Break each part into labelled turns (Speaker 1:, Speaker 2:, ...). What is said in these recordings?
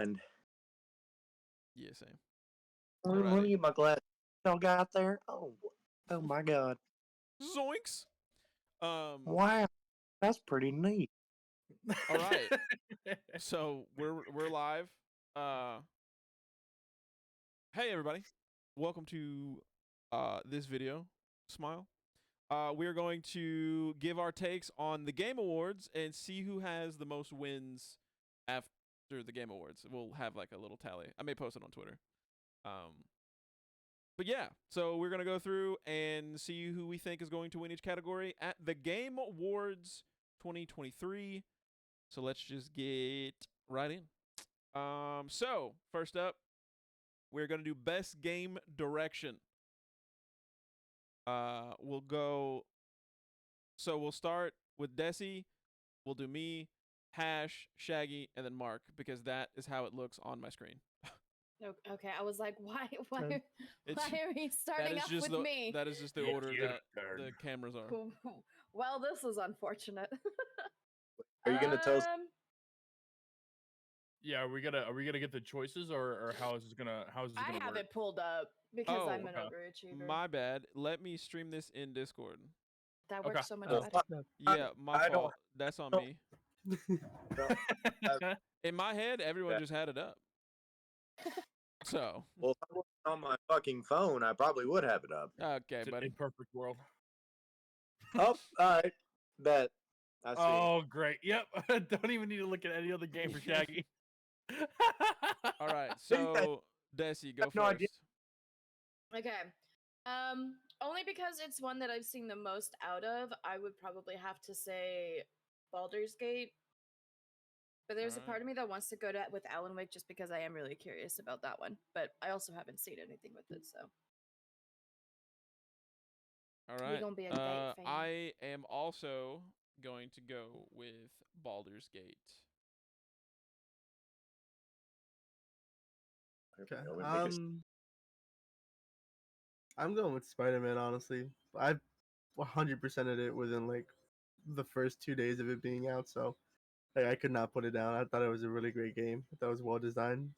Speaker 1: And
Speaker 2: Yeah, same.
Speaker 1: let me get my glass. Y'all got there? Oh my God!
Speaker 2: Zoinks!
Speaker 1: Wow, that's pretty neat.
Speaker 2: All right. So we're live. Hey everybody, welcome to this video. Smile. We're going to give our takes on the Game Awards and see who has the most wins after the Game Awards. We'll have like a little tally. I may post it on Twitter. But yeah, so we're gonna go through and see who we think is going to win each category at the Game Awards 2023. So let's just get right in. So first up, we're gonna do best game direction. We'll go. So we'll start with Desi. We'll do me, Hash, Shaggy, and then Mark because that is how it looks on my screen.
Speaker 3: Okay, I was like, why are we starting off with me?
Speaker 2: That is just the order that the cameras are.
Speaker 3: Well, this is unfortunate.
Speaker 1: Are you gonna tell us?
Speaker 4: Yeah, are we gonna get the choices or how is this gonna
Speaker 3: I have
Speaker 4: work?
Speaker 3: it pulled up because I'm an overachiever.
Speaker 2: My bad. Let me stream this in Discord.
Speaker 3: That works so much better.
Speaker 2: Yeah, my fault. That's on me. In my head, everyone just had it up. So.
Speaker 1: Well, if I wasn't on my fucking phone, I probably would have it up.
Speaker 2: Okay, buddy.
Speaker 4: In perfect world.
Speaker 1: Oh, all right. Bet. I see.
Speaker 4: Oh, great. Yep. Don't even need to look at any other game for Shaggy.
Speaker 2: All right. So, Desi, go first.
Speaker 1: No idea.
Speaker 3: Okay. Only because it's one that I've seen the most out of, I would probably have to say Baldur's Gate. But there's a part of me that wants to go with Alan Wake just because I am really curious about that one. But I also haven't seen anything with it, so.
Speaker 2: All right.
Speaker 3: You're gonna be a Gate fan.
Speaker 2: I am also going to go with Baldur's Gate.
Speaker 5: Okay. I'm going with Spider-Man, honestly. I 100%ed it within like the first 2 days of it being out, so like, I could not put it down. I thought it was a really great game. I thought it was well designed.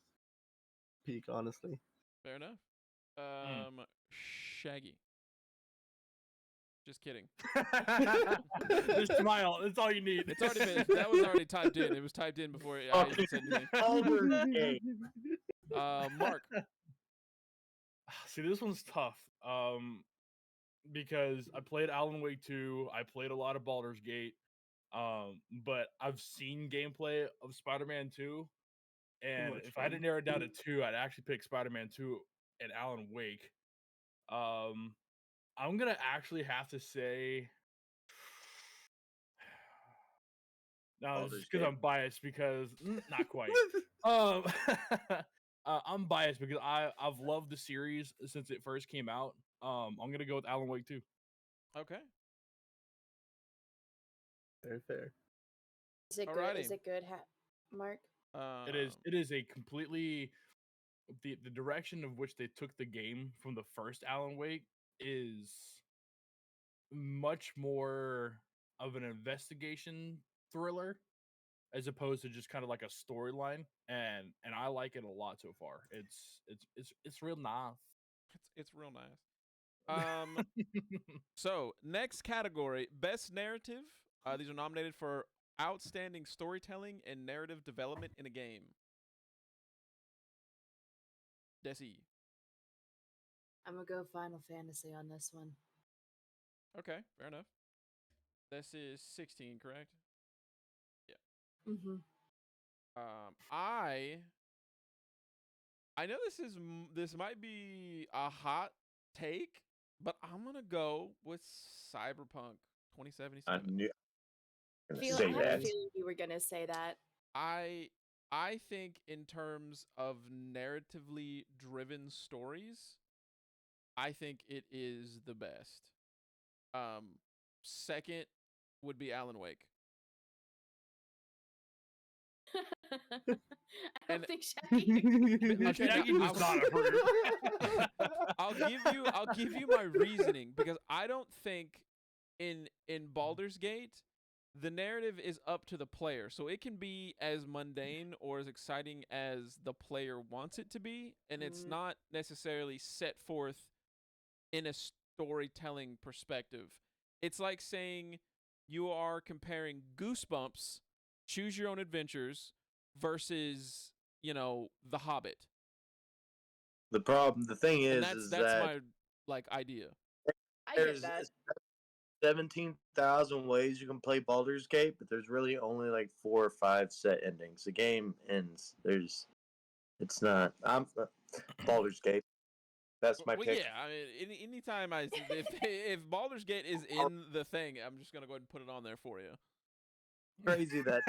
Speaker 5: Peak, honestly.
Speaker 2: Fair enough. Shaggy. Just kidding.
Speaker 4: Just smile. That's all you need.
Speaker 2: It's already been. That was already typed in. It was typed in before I even said anything. Mark.
Speaker 4: See, this one's tough. Because I played Alan Wake 2. I played a lot of Baldur's Gate. But I've seen gameplay of Spider-Man 2. And if I had to narrow it down to 2, I'd actually pick Spider-Man 2 and Alan Wake. I'm gonna actually have to say, no, it's just because I'm biased. Because not quite. I'm biased because I've loved the series since it first came out. I'm gonna go with Alan Wake 2.
Speaker 2: Okay.
Speaker 5: Very fair.
Speaker 3: Is it good? Is it good, Mark?
Speaker 4: It is a completely the direction of which they took the game from the first Alan Wake is much more of an investigation thriller as opposed to just kind of like a storyline, and I like it a lot so far. It's real nice.
Speaker 2: It's real nice. So next category, best narrative. These are nominated for outstanding storytelling and narrative development in a game. Desi.
Speaker 3: I'm gonna go Final Fantasy on this one.
Speaker 2: Okay, fair enough. This is 16, correct? Yeah.
Speaker 3: Mm-hmm.
Speaker 2: I know this might be a hot take, but I'm gonna go with Cyberpunk 2077.
Speaker 3: I have a feeling you were gonna say that.
Speaker 2: I think in terms of narratively driven stories, I think it is the best. Second would be Alan Wake.
Speaker 3: I don't think Shaggy.
Speaker 4: Shaggy does not approve.
Speaker 2: I'll give you my reasoning because I don't think in Baldur's Gate the narrative is up to the player. So it can be as mundane or as exciting as the player wants it to be, and it's not necessarily set forth in a storytelling perspective. It's like saying you are comparing Goosebumps, Choose Your Own Adventures, versus, The Hobbit.
Speaker 1: The thing
Speaker 2: And
Speaker 1: is
Speaker 2: that's
Speaker 1: that
Speaker 2: my idea.
Speaker 3: I get
Speaker 1: there's
Speaker 3: that.
Speaker 1: 17,000 ways you can play Baldur's Gate, but there's really only like 4 or 5 set endings. The game ends. It's not. Baldur's Gate. That's my pick.
Speaker 2: Yeah, I mean, anytime if Baldur's Gate is in the thing, I'm just gonna go ahead and put it on there for you.
Speaker 1: Crazy that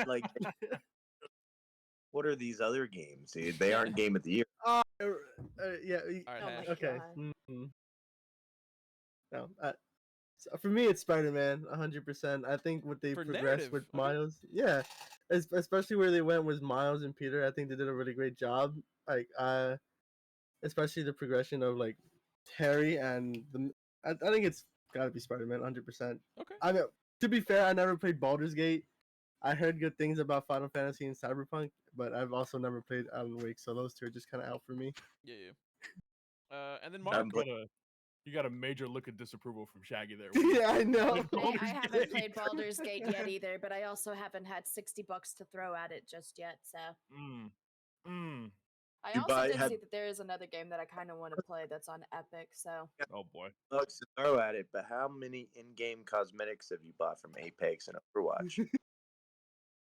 Speaker 1: what are these other games, dude? They aren't Game of the Year.
Speaker 5: Yeah.
Speaker 2: All right,
Speaker 3: Oh
Speaker 2: Hash.
Speaker 3: my
Speaker 5: Okay.
Speaker 3: God.
Speaker 5: No. So for me, it's Spider-Man, 100%. I think what they
Speaker 2: For
Speaker 5: progressed
Speaker 2: narrative,
Speaker 5: with
Speaker 2: okay.
Speaker 5: Miles, especially where they went with Miles and Peter. I think they did a really great job. Especially the progression of like Harry and I think it's got to be Spider-Man, 100%.
Speaker 2: Okay.
Speaker 5: I mean, to be fair, I never played Baldur's Gate. I heard good things about Final Fantasy and Cyberpunk, but I've also never played Alan Wake, so those two are just kind of out for me.
Speaker 2: Yeah. And then Mark.
Speaker 4: You got a major look of disapproval from Shaggy there.
Speaker 5: Yeah, I know.
Speaker 3: I haven't played Baldur's Gate yet either, but I also haven't had $60 to throw at it just yet. So I
Speaker 1: You
Speaker 3: also did
Speaker 1: had-
Speaker 3: see that there is another game that I kind of want to play that's on Epic. So
Speaker 4: Oh boy.
Speaker 1: Bucks to throw at it, but how many in-game cosmetics have you bought from Apex and Overwatch?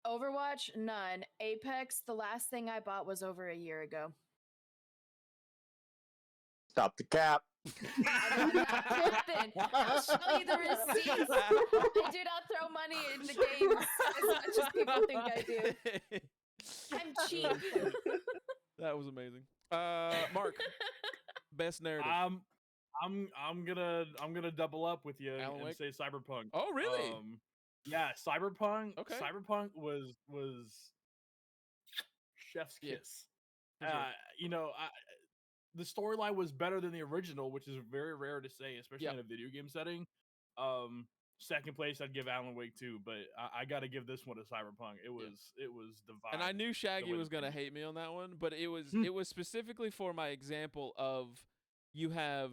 Speaker 3: Overwatch, none. Apex, the last thing I bought was over a year ago.
Speaker 1: Stop the cap.
Speaker 3: I'm not tripping. I'll show you the receipts. I do not throw money into games as much as people think I do. I'm cheap.
Speaker 2: That was amazing. Mark, best narrative.
Speaker 4: I'm gonna double up with you
Speaker 2: Alan
Speaker 4: and
Speaker 2: Wake?
Speaker 4: say Cyberpunk.
Speaker 2: Oh, really?
Speaker 4: Yeah, Cyberpunk.
Speaker 2: Okay.
Speaker 4: Cyberpunk was chef's
Speaker 2: Yeah,
Speaker 4: kiss.
Speaker 2: for sure.
Speaker 4: The storyline was better than the original, which is very rare to say, especially
Speaker 2: Yep.
Speaker 4: in a video game setting. Second place, I'd give Alan Wake 2, but I got to give this one to Cyberpunk. It was divine.
Speaker 2: And I knew Shaggy
Speaker 4: way
Speaker 2: was
Speaker 4: they
Speaker 2: gonna
Speaker 4: finished.
Speaker 2: hate me on that one, but it was specifically for my example of you have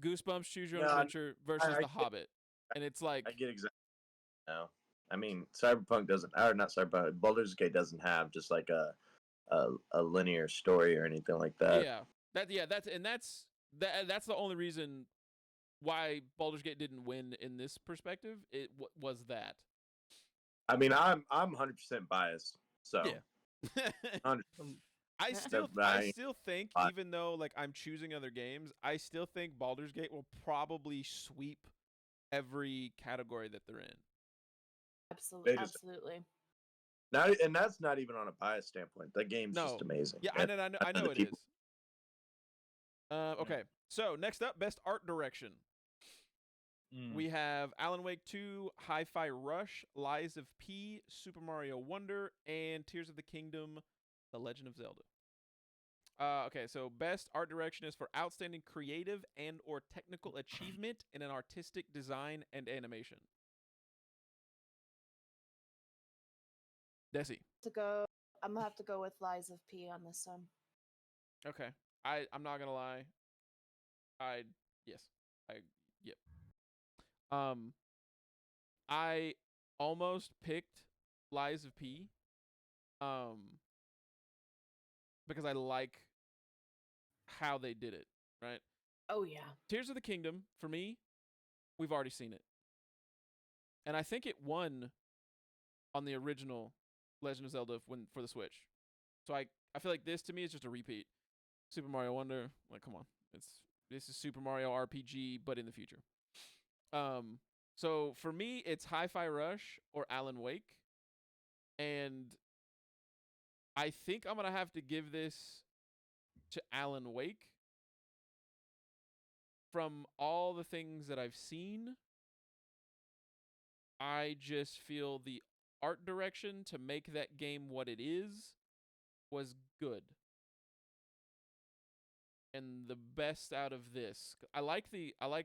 Speaker 2: Goosebumps, Choose Your Own
Speaker 1: No,
Speaker 2: Adventure versus
Speaker 1: I
Speaker 2: The
Speaker 1: get-
Speaker 2: Hobbit, and it's like
Speaker 1: I get exactly. No, I mean Cyberpunk doesn't, or not Cyberpunk. Baldur's Gate doesn't have just like a linear story or anything like that.
Speaker 2: that's the only reason why Baldur's Gate didn't win in this perspective. It was that.
Speaker 1: I mean, I'm 100% biased, so
Speaker 2: Yeah.
Speaker 1: 100.
Speaker 2: I still think, even though like I'm choosing other games, I still think Baldur's Gate will probably sweep every category that they're in.
Speaker 3: Absolutely,
Speaker 1: They just-
Speaker 3: absolutely.
Speaker 1: Now, and that's not even on a bias standpoint. That game's
Speaker 2: No.
Speaker 1: just amazing.
Speaker 2: Yeah,
Speaker 1: And
Speaker 2: I know
Speaker 1: the
Speaker 2: it
Speaker 1: people-
Speaker 2: is. Okay, so next up, best art direction. We have Alan Wake 2, Hi-Fi Rush, Lies of P, Super Mario Wonder, and Tears of the Kingdom, The Legend of Zelda. Okay, so best art direction is for outstanding creative and or technical achievement in an artistic design and animation. Desi.
Speaker 3: I'm gonna have to go with Lies of P on this one.
Speaker 2: Okay. I'm not gonna lie. Yep. I almost picked Lies of P. Because I like how they did it, right?
Speaker 3: Oh yeah.
Speaker 2: Tears of the Kingdom, for me, we've already seen it. And I think it won on the original Legend of Zelda for the Switch. So I feel like this to me is just a repeat. Super Mario Wonder, like come on. This is Super Mario RPG, but in the future. So for me, it's Hi-Fi Rush or Alan Wake. And I think I'm going to have to give this to Alan Wake. From all the things that I've seen, I just feel the art direction to make that game what it is was good. And the best out of this, I liked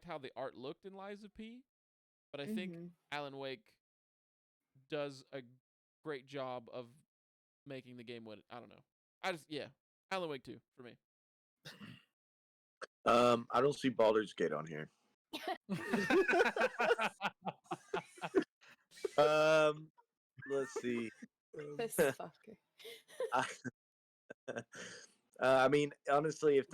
Speaker 2: how the art looked in Lies of P, but I think Alan Wake does a great job of making the game what I don't know. Alan Wake 2 for me.
Speaker 1: I don't see Baldur's Gate on here. Let's see.
Speaker 3: This fucker.
Speaker 1: I mean, honestly, if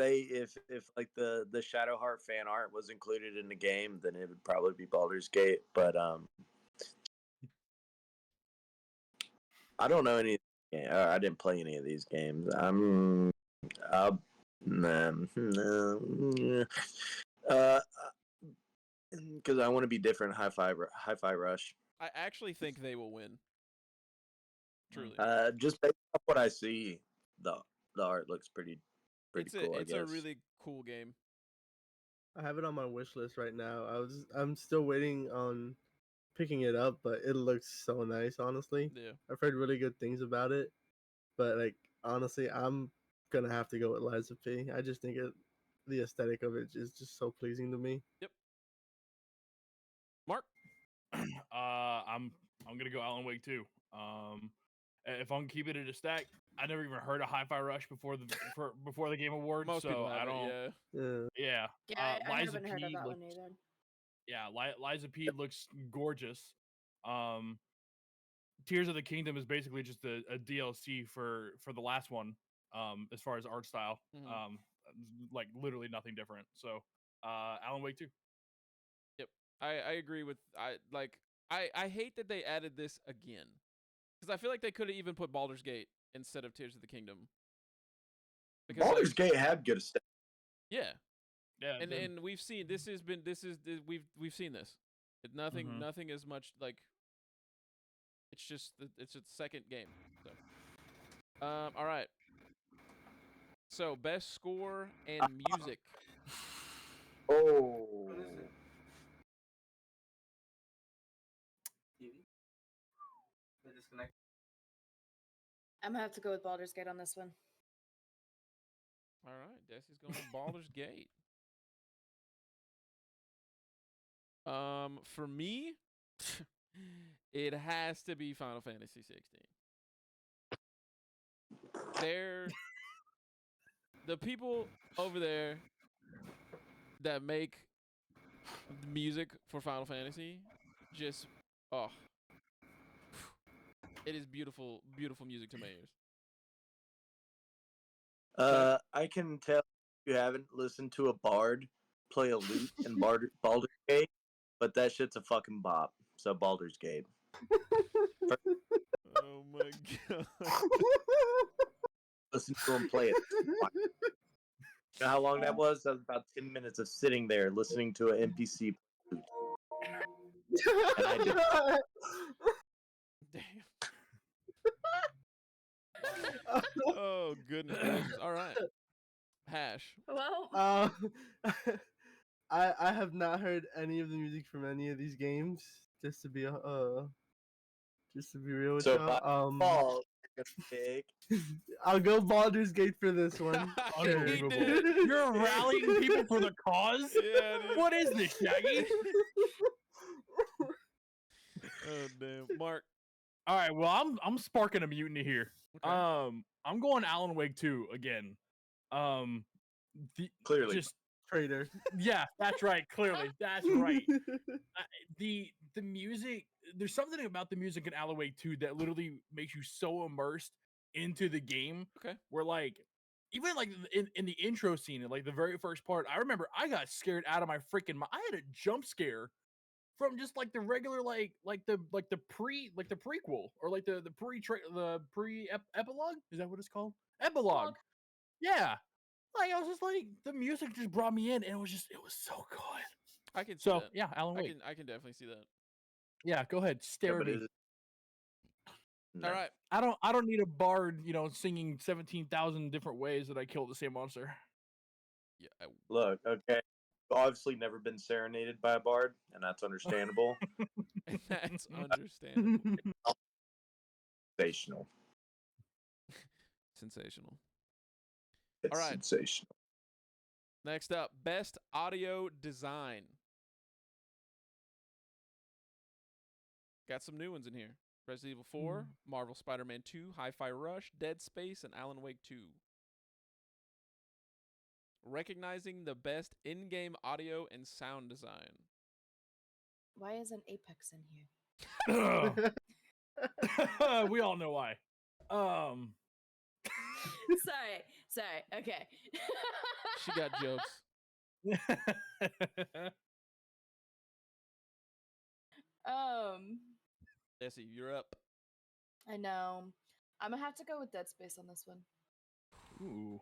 Speaker 1: like the Shadowheart fan art was included in the game, then it would probably be Baldur's Gate. But I don't know any. I didn't play any of these games. Because I want to be different. Hi-Fi Rush.
Speaker 2: I actually think they will win. Truly.
Speaker 1: Just based off what I see, the art looks pretty cool.
Speaker 2: It's
Speaker 1: I
Speaker 2: a
Speaker 1: guess.
Speaker 2: really cool game.
Speaker 5: I have it on my wish list right now. I'm still waiting on picking it up, but it looks so nice, honestly.
Speaker 2: Yeah.
Speaker 5: I've heard really good things about it. But like honestly, I'm gonna have to go with Liza P. I just think the aesthetic of it is just so pleasing to me.
Speaker 2: Yep. Mark?
Speaker 4: I'm gonna go Alan Wake 2. If I'm keeping it a stack, I never even heard of Hi-Fi Rush before the Game Awards.
Speaker 2: Most people
Speaker 4: I
Speaker 2: haven't,
Speaker 4: don't.
Speaker 5: Yeah.
Speaker 4: Yeah.
Speaker 3: Yeah, I
Speaker 4: Liza
Speaker 3: haven't heard of
Speaker 4: P
Speaker 3: that
Speaker 4: looks,
Speaker 3: one either.
Speaker 4: yeah, Liza P looks gorgeous. Tears of the Kingdom is basically just a DLC for the last one. As far as art style,
Speaker 2: Mhm.
Speaker 4: like literally nothing different. So, Alan Wake 2.
Speaker 2: Yep. I agree with I hate that they added this again. Because I feel like they could have even put Baldur's Gate instead of Tears of the Kingdom. Because
Speaker 1: Baldur's Gate had good stuff.
Speaker 2: Yeah.
Speaker 4: Yeah,
Speaker 2: And we've seen we've seen this. Nothing as much like it's just it's a second game. So all right. So best score and music.
Speaker 1: Oh.
Speaker 3: I'm gonna have to go with Baldur's Gate on this one.
Speaker 2: All right, Desi's going with Baldur's Gate. For me, it has to be Final Fantasy 16. The people over there that make the music for Final Fantasy just it is beautiful, beautiful music to my ears.
Speaker 1: I can tell you haven't listened to a bard play a lute in Baldur's Gate, but that shit's a fucking bop. So Baldur's Gate.
Speaker 2: Oh my god!
Speaker 1: Listen to him play it. You know how long that was? That was about 10 minutes of sitting there listening to an NPC play lute. And I did.
Speaker 2: Damn. Oh goodness gracious! All right, Hash.
Speaker 3: Well,
Speaker 5: I have not heard any of the music from any of these games. Just to be real with
Speaker 1: So
Speaker 5: y'all.
Speaker 1: Paul, you're gonna pick.
Speaker 5: I'll go Baldur's Gate for this one.
Speaker 2: He
Speaker 4: Unbelievable.
Speaker 2: did.
Speaker 4: You're rallying people for the cause?
Speaker 2: Yeah, dude.
Speaker 4: What is this, Shaggy?
Speaker 2: Oh damn, Mark.
Speaker 4: All right, well, I'm sparking a mutiny here.
Speaker 2: Okay.
Speaker 4: I'm going Alan Wake 2 again.
Speaker 1: Clearly.
Speaker 4: Just
Speaker 5: Traitor.
Speaker 4: yeah, that's right. Clearly, that's right. The music. There's something about the music in Alan Wake 2 that literally makes you so immersed into the game.
Speaker 2: Okay.
Speaker 4: Where like, even like in the intro scene, like the very first part, I remember I got scared out of my freaking mind. I had a jump scare from just like the regular like the prequel or like the pre epilogue. Is that what it's called? Epilogue. Yeah. Like I was just like the music just brought me in and it was so good.
Speaker 2: I can see
Speaker 4: So
Speaker 2: that.
Speaker 4: yeah, Alan Wake.
Speaker 2: I can definitely see that.
Speaker 4: Yeah, go ahead. Stare at me.
Speaker 1: No.
Speaker 2: All right.
Speaker 4: I don't need a bard, singing 17,000 different ways that I killed the same monster.
Speaker 2: Yeah.
Speaker 1: Look, okay. Obviously never been serenaded by a bard, and that's understandable.
Speaker 2: That's understandable.
Speaker 1: Sensational.
Speaker 2: Sensational.
Speaker 1: It's
Speaker 2: All right.
Speaker 1: sensational.
Speaker 2: Next up, best audio design. Got some new ones in here. Resident Evil 4, Marvel Spider-Man 2, Hi-Fi Rush, Dead Space, and Alan Wake 2. Recognizing the best in-game audio and sound design.
Speaker 3: Why isn't Apex in here?
Speaker 4: We all know why.
Speaker 3: Sorry. Okay.
Speaker 2: She got jokes. Jesse, you're up.
Speaker 3: I know. I'm gonna have to go with Dead Space on this one.
Speaker 4: Ooh.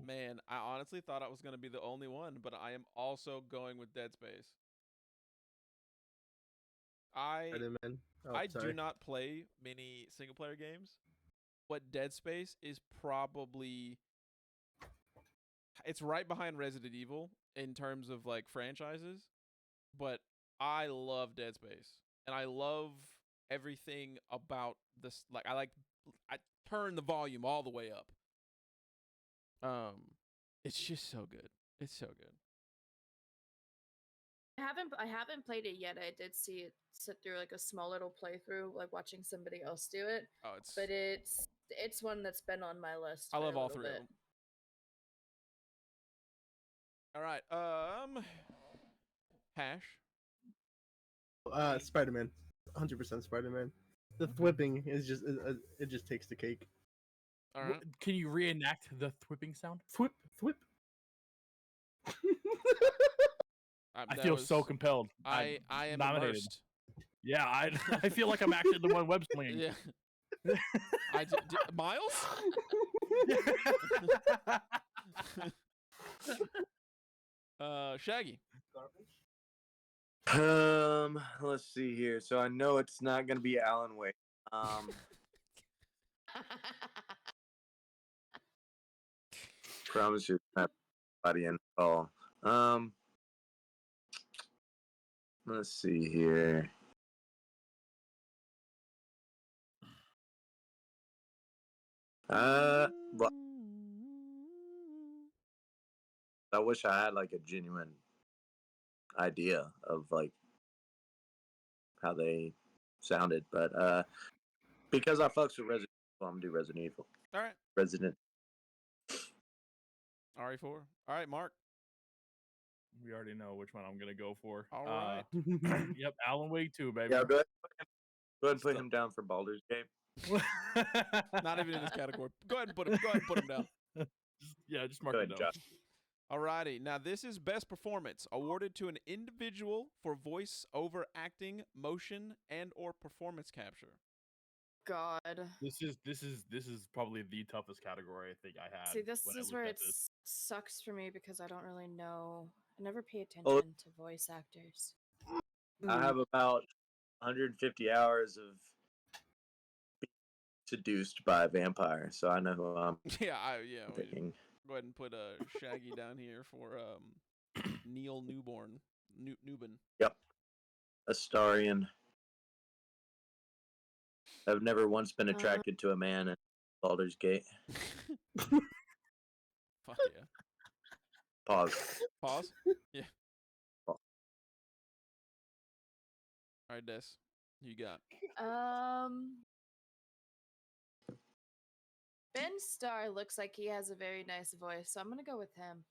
Speaker 2: Man, I honestly thought I was going to be the only one, but I am also going with Dead Space. I
Speaker 5: Spider-Man. Oh,
Speaker 2: I
Speaker 5: sorry.
Speaker 2: do not play many single-player games, but Dead Space is probably... It's right behind Resident Evil in terms of, like, franchises, but I love Dead Space. And I love everything about this. Like, I turn the volume all the way up. It's just so good. It's so good.
Speaker 3: I haven't played it yet. I did see it sit through like a small little playthrough, like watching somebody else do it.
Speaker 2: Oh,
Speaker 3: But it's one that's been on my list.
Speaker 2: I
Speaker 3: for
Speaker 2: love
Speaker 3: a
Speaker 2: all
Speaker 3: little
Speaker 2: three of
Speaker 3: bit.
Speaker 2: them. All right. Hash.
Speaker 5: Spider-Man. 100% Spider-Man. The thwipping is just it just takes the cake.
Speaker 2: All right.
Speaker 4: Can you reenact the thwipping sound?
Speaker 5: Thwip.
Speaker 4: I feel so compelled.
Speaker 2: I am
Speaker 4: nominated.
Speaker 2: immersed.
Speaker 4: Yeah, I feel like I'm actually the one web slinging.
Speaker 2: Yeah. Miles? Shaggy.
Speaker 1: Let's see here. So I know it's not gonna be Alan Wake. Promise you, not body in all. Let's see here. Well, I wish I had like a genuine idea of like how they sounded, but because I fucks with Resident Evil, I'm gonna do Resident Evil.
Speaker 2: All right.
Speaker 1: Resident.
Speaker 2: RE4. All right, Mark.
Speaker 4: We already know which one I'm gonna go for.
Speaker 2: All right.
Speaker 4: Yep, Alan Wake 2, baby.
Speaker 1: Yeah, go ahead and put him down for Baldur's Gate.
Speaker 2: Not even in this category. Go ahead and put him down.
Speaker 4: Yeah, just mark
Speaker 1: Go
Speaker 4: it
Speaker 1: ahead,
Speaker 4: down.
Speaker 1: Josh.
Speaker 2: Alrighty, now this is best performance awarded to an individual for voice over acting, motion, and or performance capture.
Speaker 3: God.
Speaker 4: This is probably the toughest category I think I had.
Speaker 3: See, this
Speaker 4: when I
Speaker 3: is
Speaker 4: looked
Speaker 3: where
Speaker 4: at
Speaker 3: it
Speaker 4: this.
Speaker 3: sucks for me because I don't really know. I never pay attention
Speaker 1: Oh.
Speaker 3: to voice actors.
Speaker 1: I have about 150 hours of being seduced by a vampire, so I know who I'm
Speaker 2: Yeah,
Speaker 1: picking.
Speaker 2: Go ahead and put Shaggy down here for Neil Newborn. Newbin.
Speaker 1: Yep. Astarion. I've never once been attracted to a man in Baldur's Gate.
Speaker 2: Fuck yeah.
Speaker 1: Pause.
Speaker 2: Pause? Yeah.
Speaker 1: Pause.
Speaker 2: All right, Des. You got.
Speaker 3: Ben Starr looks like he has a very nice voice, so I'm gonna go with him.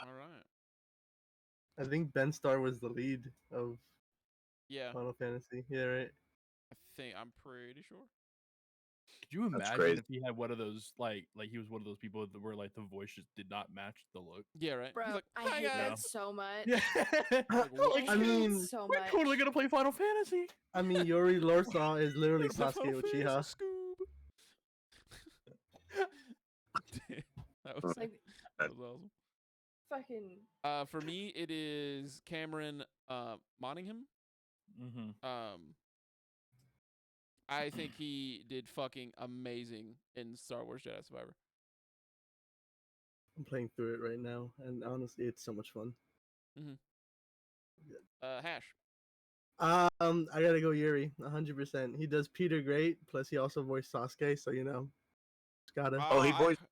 Speaker 2: All right.
Speaker 5: I think Ben Starr was the lead of
Speaker 2: Yeah,
Speaker 5: Final Fantasy. Yeah, right.
Speaker 2: I'm pretty sure.
Speaker 4: Could you
Speaker 1: That's
Speaker 4: imagine
Speaker 1: crazy.
Speaker 4: if he had one of those like he was one of those people that were like the voice just did not match the look?
Speaker 2: Yeah, right.
Speaker 3: Bro,
Speaker 2: He's like,
Speaker 3: I
Speaker 2: "Hi,
Speaker 3: hate that
Speaker 2: guys."
Speaker 3: so much.
Speaker 4: Yeah.
Speaker 2: what?
Speaker 3: I
Speaker 5: I
Speaker 3: hate
Speaker 5: mean,
Speaker 3: it so
Speaker 4: we're
Speaker 3: much.
Speaker 4: totally gonna play Final Fantasy.
Speaker 5: I mean, Yuri Lorsaw is literally
Speaker 2: Final
Speaker 5: Sasuke
Speaker 2: Fantasy
Speaker 5: Uchiha.
Speaker 2: Scoob. that was
Speaker 3: Like,
Speaker 2: awesome.
Speaker 3: fucking.
Speaker 2: For me, it is Cameron Monaghan.
Speaker 4: Mm-hmm.
Speaker 2: I think he did fucking amazing in Star Wars Jedi Survivor.
Speaker 5: I'm playing through it right now, and honestly, it's so much fun.
Speaker 2: Hash.
Speaker 5: I gotta go Yuri, 100%. He does Peter great, plus he also voiced Sasuke, so you know, just gotta.
Speaker 1: Oh, he voiced.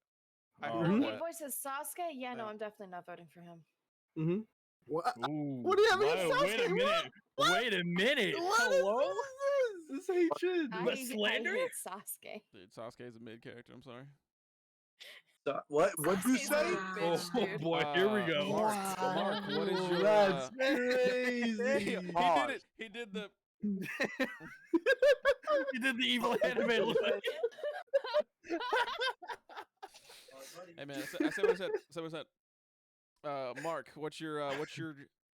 Speaker 2: I
Speaker 4: Oh,
Speaker 2: heard
Speaker 3: Oh, he
Speaker 2: that.
Speaker 3: voices Sasuke? Yeah, no,
Speaker 2: Yeah.
Speaker 3: I'm definitely not voting for him.
Speaker 5: Mm-hmm. What?
Speaker 4: Ooh,
Speaker 5: What do you have
Speaker 4: my-
Speaker 5: against
Speaker 4: wait a
Speaker 5: Sasuke?
Speaker 4: minute.
Speaker 5: What?
Speaker 4: Wait a minute.
Speaker 5: What
Speaker 4: Hello?
Speaker 5: is this hatred.
Speaker 4: But slander?
Speaker 3: I hate Sasuke.
Speaker 2: Dude, Sasuke is a mid character. I'm sorry.
Speaker 1: So, what'd you
Speaker 3: Sasuke's a
Speaker 1: say?
Speaker 3: bitch,
Speaker 4: Oh
Speaker 3: dude.
Speaker 4: boy, here we go.
Speaker 2: Mark, Mark, what is your?
Speaker 5: That's
Speaker 2: he
Speaker 5: crazy.
Speaker 2: did it.
Speaker 1: Pause.
Speaker 2: He did the.
Speaker 4: You did the evil anime look.
Speaker 2: Hey man, I said what I said. I said what I said. Mark, what's your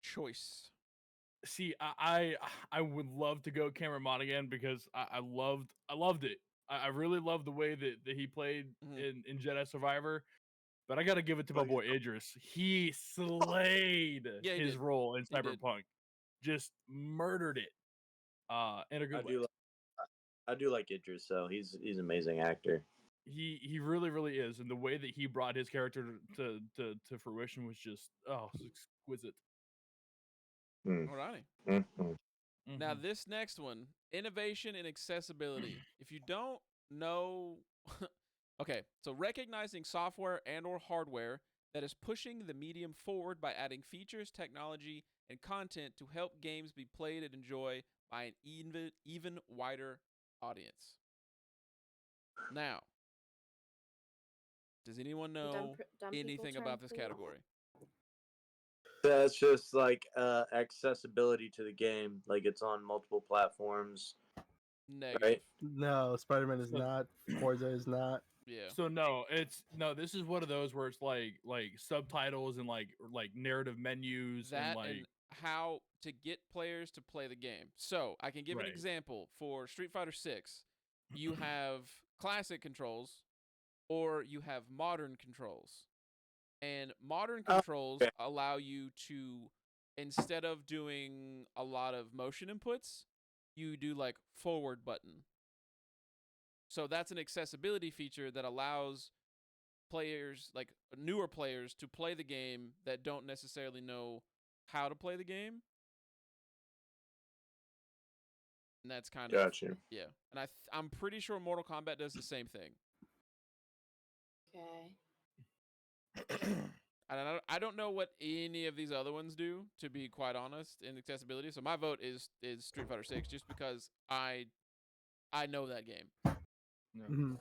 Speaker 2: choice?
Speaker 4: See, I would love to go Cameron Monaghan because I loved it. I really loved the way that he played
Speaker 2: Mhm.
Speaker 4: in Jedi Survivor. But I gotta give it to my boy Idris. He slayed
Speaker 2: Yeah, he
Speaker 4: his
Speaker 2: did.
Speaker 4: role in
Speaker 2: He did.
Speaker 4: Cyberpunk. Just murdered it. In a
Speaker 1: I
Speaker 4: good way.
Speaker 1: do like Idris, so he's an amazing actor.
Speaker 4: He really is, and the way that he brought his character to fruition was just exquisite.
Speaker 2: Alrighty.
Speaker 1: Mhm.
Speaker 2: Now
Speaker 4: Mhm.
Speaker 2: this next one, innovation and accessibility. If you don't know, okay, so recognizing software and or hardware that is pushing the medium forward by adding features, technology, and content to help games be played and enjoyed by an even wider audience. Now, does anyone know
Speaker 3: Dumb people
Speaker 2: anything
Speaker 3: turn
Speaker 2: about this
Speaker 3: blue.
Speaker 2: category?
Speaker 1: That's just like accessibility to the game. Like it's on multiple platforms.
Speaker 2: Negative.
Speaker 1: Right.
Speaker 5: No, Spider-Man is
Speaker 4: So-
Speaker 5: not. Forza is not.
Speaker 2: Yeah.
Speaker 4: So no, this is one of those where it's like subtitles and like narrative menus
Speaker 2: That
Speaker 4: and like
Speaker 2: and how to get players to play the game. So I can give an
Speaker 4: Right.
Speaker 2: example. For Street Fighter 6, you have classic controls or you have modern controls. And modern controls
Speaker 1: okay.
Speaker 2: allow you to, instead of doing a lot of motion inputs, you do like forward button. So that's an accessibility feature that allows players, like newer players, to play the game that don't necessarily know how to play the game. And that's kind of
Speaker 1: Gotcha.
Speaker 2: yeah. And I'm pretty sure Mortal Kombat does the same thing.
Speaker 3: Okay.
Speaker 2: I don't know what any of these other ones do, to be quite honest, in accessibility. So my vote is Street Fighter 6, just because I know that game.
Speaker 5: Mhm.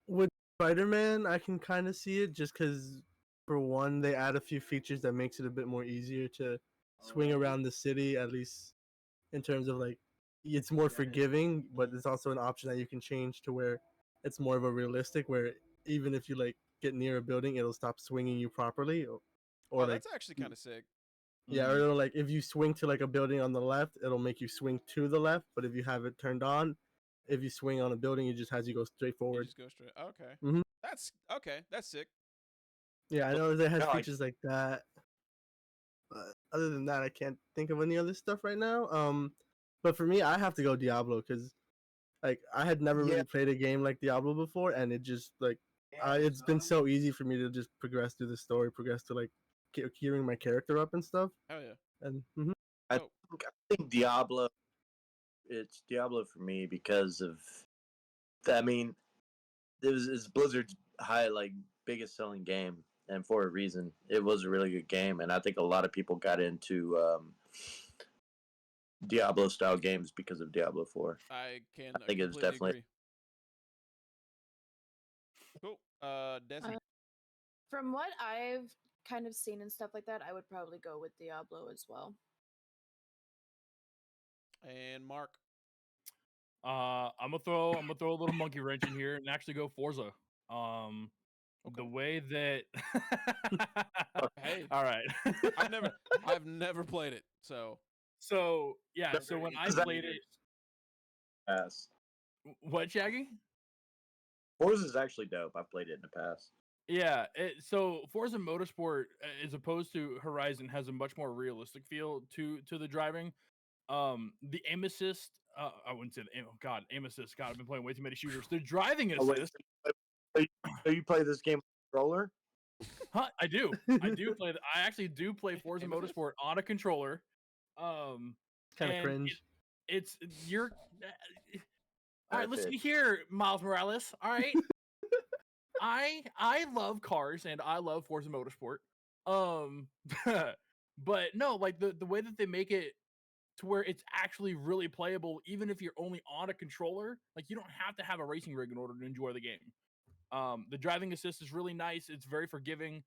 Speaker 5: With Spider-Man, I can kind of see it just because, for one, they add a few features that makes it a bit more easier to swing around the city, at least in terms of like, it's more forgiving, but it's also an option that you can change to where it's more of a realistic, where even if you like get near a building, it'll stop swinging you properly, or
Speaker 2: Oh,
Speaker 5: like
Speaker 2: that's actually kind of sick.
Speaker 5: yeah, or it'll, like if you swing to like a building on the left, it'll make you swing to the left, but if you have it turned on, if you swing on a building, it just has you go straight
Speaker 2: You
Speaker 5: forward.
Speaker 2: just go straight. Okay.
Speaker 5: Mhm.
Speaker 2: That's okay. That's sick.
Speaker 5: Yeah, I know that it has
Speaker 1: Yeah, like-
Speaker 5: features like that. But other than that, I can't think of any other stuff right now. But for me, I have to go Diablo because, like, I had never really played a game like Diablo before, and it just like, it's been so easy for me to just progress through the story, progress to like gearing my character up and stuff.
Speaker 2: Hell yeah.
Speaker 5: And
Speaker 1: I think Diablo. It's Diablo for me because of. I mean, it's Blizzard's biggest selling game, and for a reason. It was a really good game, and I think a lot of people got into Diablo style games because of Diablo 4.
Speaker 2: I
Speaker 1: think it was
Speaker 2: completely
Speaker 1: definitely-
Speaker 2: agree. Cool. Desi.
Speaker 3: From what I've kind of seen and stuff like that, I would probably go with Diablo as well.
Speaker 2: And Mark.
Speaker 4: I'm gonna throw a little monkey wrench in here and actually go Forza. The way that
Speaker 2: Hey.
Speaker 4: all right.
Speaker 2: I've never played it, so
Speaker 4: So yeah, so when I played it,
Speaker 1: Pass.
Speaker 4: what Shaggy?
Speaker 1: Forza's actually dope. I've played it in the past.
Speaker 4: Yeah, so Forza Motorsport, as opposed to Horizon, has a much more realistic feel to the driving. The aim assist, I wouldn't say the aim. Oh God, aim assist. God, I've been playing way too many shooters. The driving
Speaker 1: Oh, wait,
Speaker 4: assist.
Speaker 1: so you play this game with a controller?
Speaker 4: Huh? I do play. I actually do play Forza
Speaker 2: Aim assist?
Speaker 4: Motorsport on a controller.
Speaker 5: kind of
Speaker 4: and
Speaker 5: cringe.
Speaker 4: It's you're. All right, listen
Speaker 1: Perfect.
Speaker 4: here, Miles Morales. All right, I love cars and I love Forza Motorsport. Um, but no, like the way that they make it to where it's actually really playable, even if you're only on a controller. Like you don't have to have a racing rig in order to enjoy the game. The driving assist is really nice. It's very forgiving,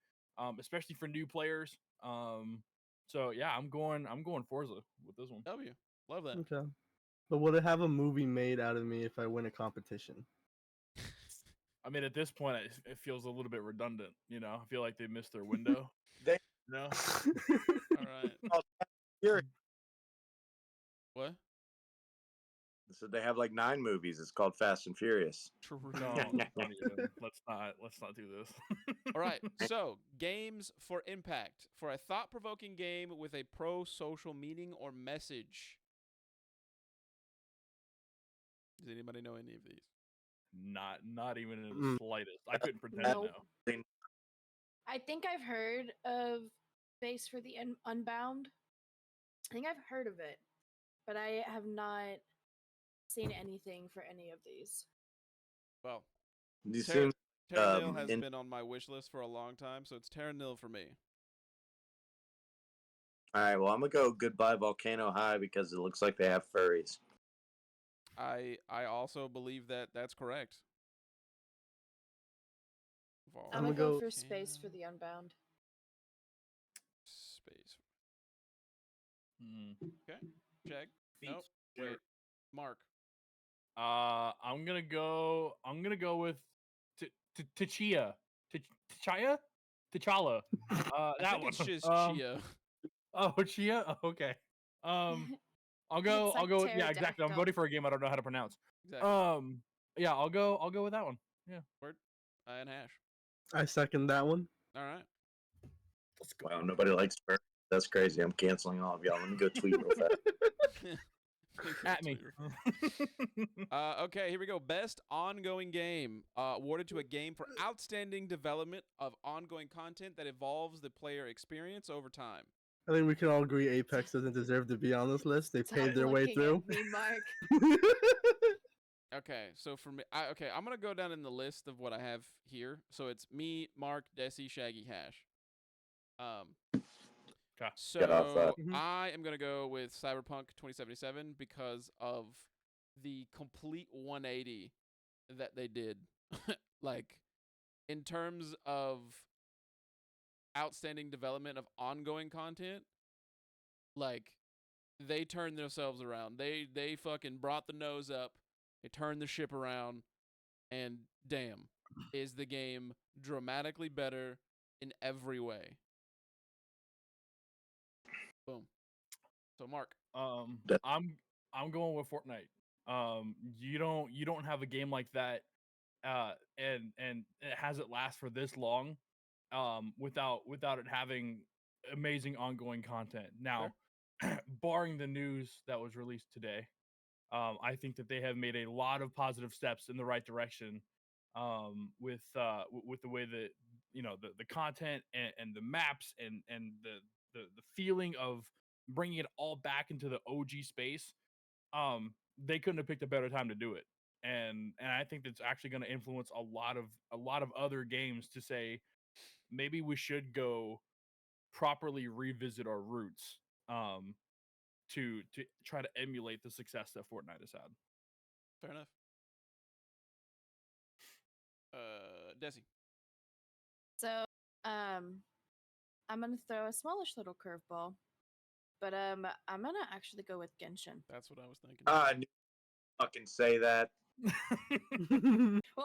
Speaker 4: especially for new players. So yeah, I'm going Forza with this one.
Speaker 2: W. Love that.
Speaker 5: Okay. But will it have a movie made out of me if I win a competition?
Speaker 4: I mean, at this point, it feels a little bit redundant. You know, I feel like they missed their window.
Speaker 1: They
Speaker 4: No.
Speaker 2: All right.
Speaker 1: Here,
Speaker 2: What?
Speaker 1: so they have like 9 movies. It's called Fast and Furious.
Speaker 2: True.
Speaker 4: No, don't even. Let's not do this.
Speaker 2: All right. So, games for impact. For a thought-provoking game with a pro-social meaning or message. Does anybody know any of these?
Speaker 4: Not even in the slightest. I couldn't pretend
Speaker 3: Nope.
Speaker 4: to know.
Speaker 3: I think I've heard of Space for the Unbound. I think I've heard of it, but I have not seen anything for any of these.
Speaker 2: Well,
Speaker 1: You
Speaker 2: Terra
Speaker 1: seem
Speaker 2: Nil has
Speaker 1: in-
Speaker 2: been on my wish list for a long time, so it's Terra Nil for me.
Speaker 1: all right. Well, I'm gonna go Goodbye Volcano High because it looks like they have furries.
Speaker 2: I also believe that that's correct.
Speaker 3: I'm
Speaker 5: I'ma
Speaker 3: gonna go
Speaker 5: go-
Speaker 3: for Space for the Unbound.
Speaker 2: Space.
Speaker 4: Mm.
Speaker 2: Okay. Check.
Speaker 4: Beats.
Speaker 2: Nope. Wait. Mark.
Speaker 4: I'm gonna go with T'Challa. T'Challa.
Speaker 2: I
Speaker 4: That
Speaker 2: think
Speaker 4: one.
Speaker 2: it's just Chia.
Speaker 4: Oh, Chia. Oh, okay. I'll go.
Speaker 3: It's
Speaker 4: I'll
Speaker 3: like
Speaker 4: go. Yeah, exactly. I'm
Speaker 3: pterodactyl.
Speaker 4: voting for a game I don't know how to pronounce.
Speaker 2: Exactly.
Speaker 4: Yeah, I'll go with that one. Yeah.
Speaker 2: Word. And Hash.
Speaker 5: I second that one.
Speaker 2: All right.
Speaker 4: Let's go.
Speaker 1: Wow, nobody likes furries. That's crazy. I'm canceling all of y'all. Let me go tweet real fast.
Speaker 4: At me.
Speaker 2: Okay, here we go. Best ongoing game awarded to a game for outstanding development of ongoing content that evolves the player experience over time.
Speaker 5: I think we can all agree Apex doesn't deserve to be on this list. They
Speaker 3: Stop
Speaker 5: paid their way
Speaker 3: looking
Speaker 5: through.
Speaker 3: at me, Mark.
Speaker 2: Okay, so for me, I'm gonna go down in the list of what I have here. So it's me, Mark, Desi, Shaggy, Hash.
Speaker 4: Okay.
Speaker 2: So
Speaker 1: Get off that.
Speaker 2: I am gonna go with Cyberpunk 2077 because of the complete 180 that they did. Like, in terms of outstanding development of ongoing content, like, they turned themselves around. They fucking brought the nose up. They turned the ship around, and damn, is the game dramatically better in every way. Boom. So Mark.
Speaker 4: I'm going with Fortnite. You don't have a game like that, and it hasn't last for this long, without it having amazing ongoing content. Now, barring the news that was released today, I think that they have made a lot of positive steps in the right direction, with the way that the content and the maps and the feeling of bringing it all back into the OG space. They couldn't have picked a better time to do it, and I think that's actually going to influence a lot of other games to say maybe we should go properly revisit our roots, to try to emulate the success that Fortnite has had.
Speaker 2: Fair enough. Desi.
Speaker 3: So, I'm gonna throw a smallish little curveball, but I'm gonna actually go with Genshin.
Speaker 2: That's what I was thinking.
Speaker 1: I knew you fucking say that.
Speaker 3: Well,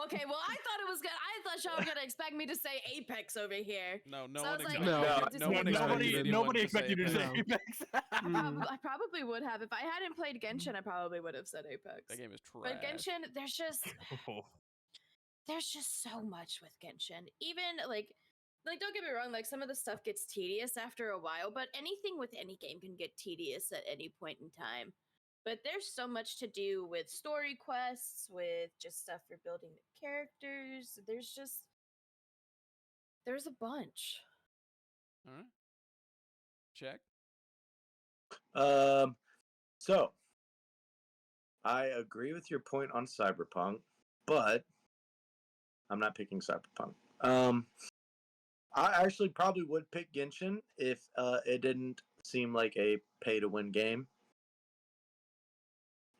Speaker 3: okay, well, I thought it was good. I thought y'all were gonna expect me to say Apex over here.
Speaker 2: No
Speaker 3: So I
Speaker 2: one
Speaker 3: was like,
Speaker 2: expected
Speaker 5: No.
Speaker 2: you- no one expected anyone
Speaker 4: Nobody
Speaker 2: to
Speaker 4: expected you to say
Speaker 2: Apex.
Speaker 4: Apex.
Speaker 3: I probably would have if I hadn't played Genshin. I probably would have said Apex.
Speaker 2: That game is trash.
Speaker 3: But Genshin, there's just so much with Genshin. Even like don't get me wrong, like some of the stuff gets tedious after a while, but anything with any game can get tedious at any point in time. But there's so much to do with story quests, with just stuff for building the characters. There's a bunch.
Speaker 2: All right. Check.
Speaker 1: So I agree with your point on Cyberpunk, but I'm not picking Cyberpunk. I actually probably would pick Genshin if it didn't seem like a pay-to-win game.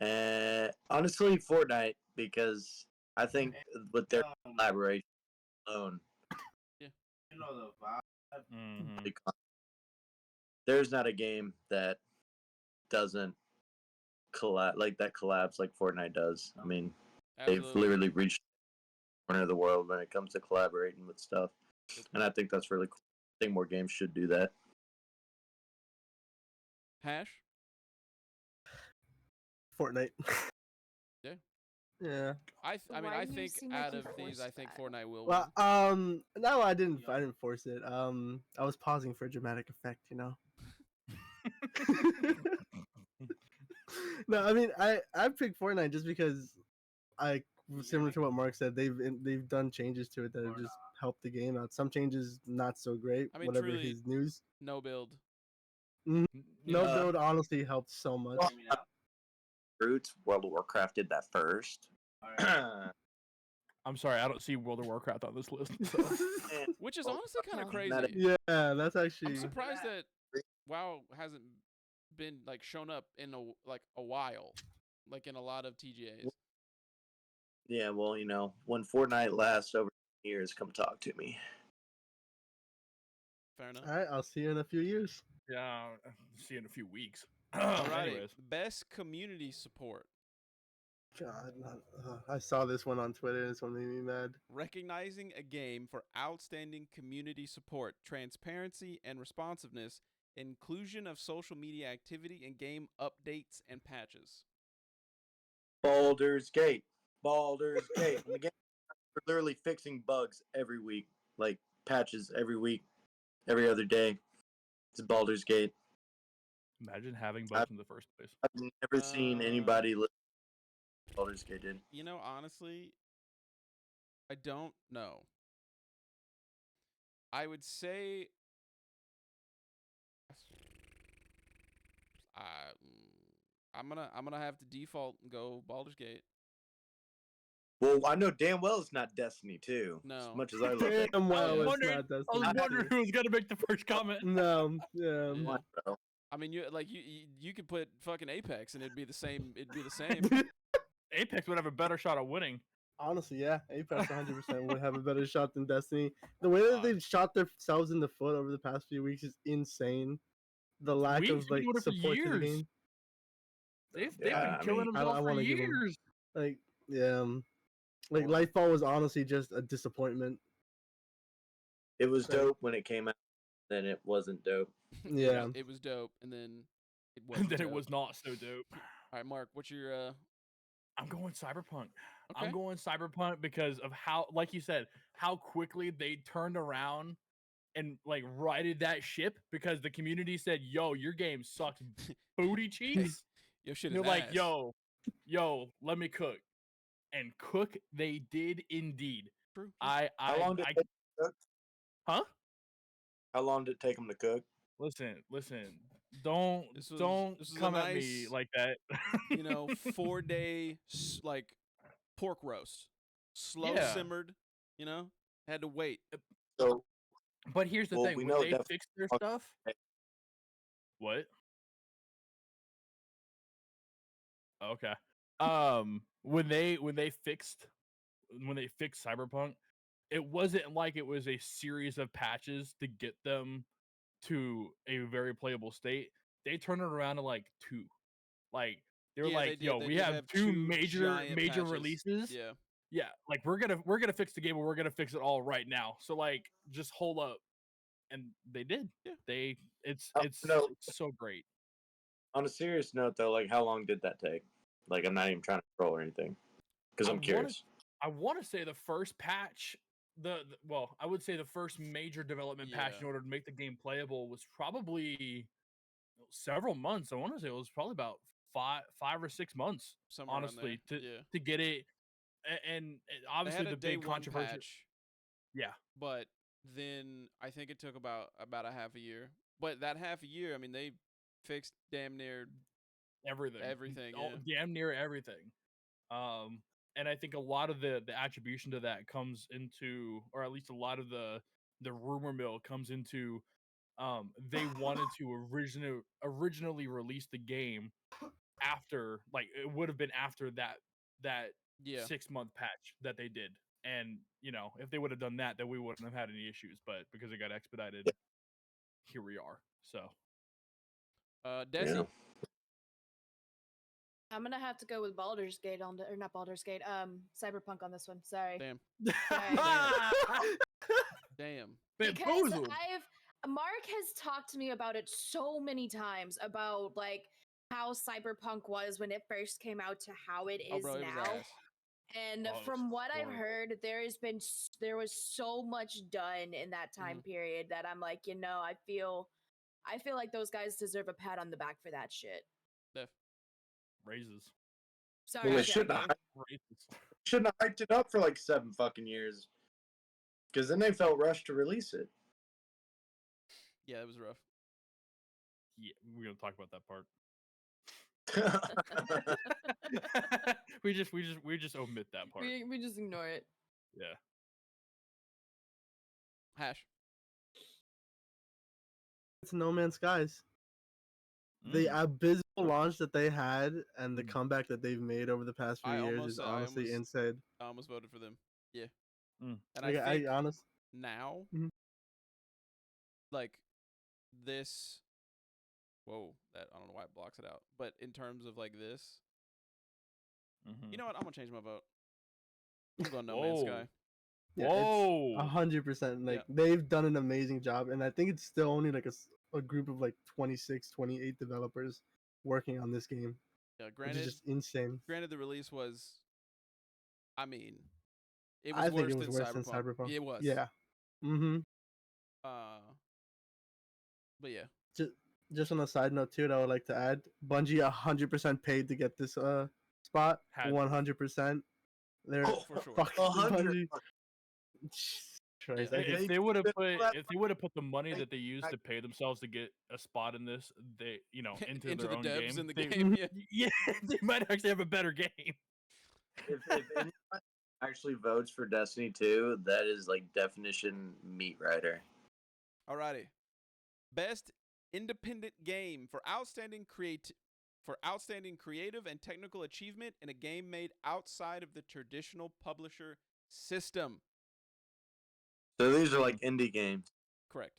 Speaker 1: And honestly, Fortnite, because I think with their collaboration alone,
Speaker 2: Yeah.
Speaker 4: Mhm.
Speaker 1: there's not a game that doesn't collabs like Fortnite does. I mean, they've
Speaker 2: Absolutely.
Speaker 1: literally reached the corner of the world when it comes to collaborating with stuff, and I think that's really cool. I think more games should do that.
Speaker 2: Hash.
Speaker 5: Fortnite.
Speaker 2: Yeah.
Speaker 5: Yeah.
Speaker 2: I mean,
Speaker 3: Why
Speaker 2: I
Speaker 3: do you
Speaker 2: think
Speaker 3: seem like
Speaker 2: out
Speaker 3: you
Speaker 2: of these,
Speaker 3: forced
Speaker 2: I think
Speaker 3: that?
Speaker 2: Fortnite will
Speaker 5: Well,
Speaker 2: win.
Speaker 5: no, I didn't force it. I was pausing for dramatic effect, you know. No, I mean, I picked Fortnite just because similar to what Mark said, they've done changes to it that have just helped the game out. Some changes not so great.
Speaker 2: I mean,
Speaker 5: Whatever
Speaker 2: truly,
Speaker 5: his news.
Speaker 2: no build.
Speaker 5: No
Speaker 4: Yeah.
Speaker 5: build honestly helped so much.
Speaker 1: Roots, World of Warcraft did that first.
Speaker 4: I'm sorry, I don't see World of Warcraft on this list. So.
Speaker 2: Which is honestly kind of
Speaker 3: Oh.
Speaker 2: crazy.
Speaker 5: Yeah, that's
Speaker 2: I'm
Speaker 5: actually.
Speaker 2: surprised that WoW hasn't been like shown up in a while, like in a lot of TGAs.
Speaker 1: Yeah, well, when Fortnite lasts over years, come talk to me.
Speaker 2: Fair enough.
Speaker 5: All right, I'll see you in a few years.
Speaker 4: Yeah, see you in a few weeks.
Speaker 2: Alrighty,
Speaker 4: Anyways,
Speaker 2: best community support.
Speaker 5: God, I saw this one on Twitter. It's what made me mad.
Speaker 2: Recognizing a game for outstanding community support, transparency and responsiveness, inclusion of social media activity and game updates and patches.
Speaker 1: Baldur's Gate. Baldur's Gate. And the game, we're literally fixing bugs every week, like patches every week, every other day. It's Baldur's Gate.
Speaker 4: imagine having bugs in the first place.
Speaker 1: I've never seen anybody live Baldur's Gate did.
Speaker 2: You know, honestly, I don't know. I would say I'm gonna have to default and go Baldur's Gate.
Speaker 1: Well, I know damn well it's not Destiny 2.
Speaker 2: No.
Speaker 1: As much as I love it.
Speaker 5: Damn well,
Speaker 2: was
Speaker 5: it's not
Speaker 4: I was wondering who was gonna make the first comment.
Speaker 5: No, yeah.
Speaker 2: Yeah.
Speaker 1: Come on, bro.
Speaker 2: I mean, you could put fucking Apex and it'd be the same. It'd be the same.
Speaker 4: Apex would have a better shot at winning.
Speaker 5: Honestly, yeah, Apex 100% would have a better shot than Destiny. The way that they've shot themselves in the foot over the past few weeks is insane. The lack
Speaker 4: Weeks?
Speaker 5: of
Speaker 4: We've been
Speaker 5: like
Speaker 4: doing it for
Speaker 5: support to the
Speaker 4: years.
Speaker 5: game.
Speaker 4: They've
Speaker 1: Yeah,
Speaker 4: been
Speaker 1: I
Speaker 4: killing
Speaker 1: mean,
Speaker 4: themselves
Speaker 5: I
Speaker 4: for
Speaker 5: wanna give 'em-
Speaker 4: years.
Speaker 5: Like, yeah, like Lightfall was honestly just a disappointment.
Speaker 1: It was dope when it came out, then it wasn't dope.
Speaker 5: Yeah.
Speaker 2: It was dope, and then it
Speaker 4: And
Speaker 2: wasn't
Speaker 4: then it
Speaker 2: dope.
Speaker 4: was not so dope.
Speaker 2: All right, Mark, what's your
Speaker 4: I'm going Cyberpunk.
Speaker 2: Okay.
Speaker 4: I'm going Cyberpunk because of how, like you said, how quickly they turned around and like righted that ship because the community said, "Yo, your game sucks booty cheeks."
Speaker 2: Your shit is
Speaker 4: They're like,
Speaker 2: ass.
Speaker 4: "Yo, let me cook," and cook they did indeed.
Speaker 2: True.
Speaker 1: How long did it take them to cook?
Speaker 4: Huh?
Speaker 1: How long did it take them to cook?
Speaker 4: Listen. Don't
Speaker 2: This was
Speaker 4: come
Speaker 2: a
Speaker 4: at me
Speaker 2: nice,
Speaker 4: like that.
Speaker 2: 4-day like pork roast, slow
Speaker 4: Yeah.
Speaker 2: simmered. Had to wait.
Speaker 1: So,
Speaker 4: But here's the
Speaker 1: Well,
Speaker 4: thing:
Speaker 1: we
Speaker 4: when
Speaker 1: know
Speaker 4: they
Speaker 1: definitely
Speaker 4: fix their
Speaker 1: fuck-
Speaker 4: stuff, what? Okay. When they fixed Cyberpunk, it wasn't like it was a series of patches to get them to a very playable state. They turned it around to like 2. Like they were
Speaker 2: Yeah,
Speaker 4: like,
Speaker 2: they did.
Speaker 4: "Yo,
Speaker 2: They
Speaker 4: we
Speaker 2: did
Speaker 4: have
Speaker 2: have
Speaker 4: 2
Speaker 2: two giant
Speaker 4: major
Speaker 2: patches.
Speaker 4: releases."
Speaker 2: Yeah.
Speaker 4: Yeah, like we're gonna fix the game, but we're gonna fix it all right now. So like, just hold up, and they did.
Speaker 2: Yeah.
Speaker 4: It's
Speaker 1: no.
Speaker 4: so great.
Speaker 1: On a serious note, though, like how long did that take? Like, I'm not even trying to troll or anything, because I'm curious.
Speaker 4: I want to say the first patch, well, I would say the first major development patch
Speaker 2: Yeah.
Speaker 4: in order to make the game playable was probably several months. I want to say it was probably about 5 or 6 months,
Speaker 2: Somewhere around
Speaker 4: honestly,
Speaker 2: there. Yeah.
Speaker 4: to get it. And
Speaker 2: They
Speaker 4: obviously
Speaker 2: had a
Speaker 4: the
Speaker 2: day
Speaker 4: big
Speaker 2: one
Speaker 4: controversy.
Speaker 2: patch,
Speaker 4: Yeah,
Speaker 2: but then I think it took about a half a year. But that half a year, I mean, they fixed damn near
Speaker 4: everything,
Speaker 2: yeah.
Speaker 4: damn near everything. And I think a lot of the attribution to that comes into, or at least a lot of the the rumor mill comes into they wanted to originally release the game after, like, it would have been after that
Speaker 2: Yeah.
Speaker 4: 6-month patch that they did. And if they would have done that, then we wouldn't have had any issues. But because it got expedited, here we are. So
Speaker 2: Desi.
Speaker 1: Yeah.
Speaker 3: I'm gonna have to go with Baldur's Gate or not Baldur's Gate, Cyberpunk on this one. Sorry.
Speaker 2: Damn.
Speaker 3: Sorry.
Speaker 2: Damn.
Speaker 3: Because
Speaker 4: Bamboozled.
Speaker 3: Mark has talked to me about it so many times about like how Cyberpunk was when it first came out to how it
Speaker 2: Oh,
Speaker 3: is
Speaker 2: bro, it was
Speaker 3: now.
Speaker 2: ass.
Speaker 3: And
Speaker 4: Oh,
Speaker 3: from what I've
Speaker 4: horrible.
Speaker 3: heard, there was so much done in that time period that I'm like, I feel like those guys deserve a pat on the back for that shit.
Speaker 2: Def.
Speaker 4: Raises.
Speaker 3: Sorry,
Speaker 1: Well, they
Speaker 3: Jackie.
Speaker 1: shouldn't have hyped it up for like 7 fucking years. Because then they felt rushed to release it.
Speaker 2: Yeah, it was rough.
Speaker 4: Yeah, we're gonna talk about that part. we just omit that part.
Speaker 3: We just ignore it.
Speaker 4: Yeah.
Speaker 2: Hash.
Speaker 5: It's No Man's Skies. The abysmal launch that they had and the comeback that they've made over the past few years is honestly insane.
Speaker 2: I almost voted for them. Yeah.
Speaker 4: Mm.
Speaker 2: And I think
Speaker 5: honestly,
Speaker 2: now, like this, whoa, that I don't know why it blocks it out. But in terms of like this, you know what? I'm gonna change my vote. I'm going No Man's Sky.
Speaker 5: Yeah,
Speaker 4: Whoa.
Speaker 5: 100%. Like they've done an amazing job, and I think it's still only like a group of like 26, 28 developers working on this game.
Speaker 2: Yeah,
Speaker 5: Which is just insane.
Speaker 2: Granted, the release was, I mean, it
Speaker 5: I
Speaker 2: was
Speaker 5: think it was
Speaker 2: than
Speaker 5: worse
Speaker 2: Cyberpunk.
Speaker 5: than Cyberpunk.
Speaker 2: It was.
Speaker 5: Yeah. Mm-hmm.
Speaker 2: But yeah.
Speaker 5: Just on a side note too, that I would like to add, Bungie 100% paid to get this spot. 100%. They're
Speaker 2: for sure.
Speaker 5: Bungie. Christ,
Speaker 2: Yeah.
Speaker 4: If they would have put the money that they used to pay themselves to get a spot in this, they into
Speaker 2: the
Speaker 4: their own
Speaker 2: devs
Speaker 4: game,
Speaker 2: in the game.
Speaker 4: Yeah, they might actually have a better game.
Speaker 1: If anyone actually votes for Destiny 2, that is like definition meat writer.
Speaker 2: Alrighty. Best independent game for outstanding creative and technical achievement in a game made outside of the traditional publisher system.
Speaker 1: So these are like indie games.
Speaker 2: Correct.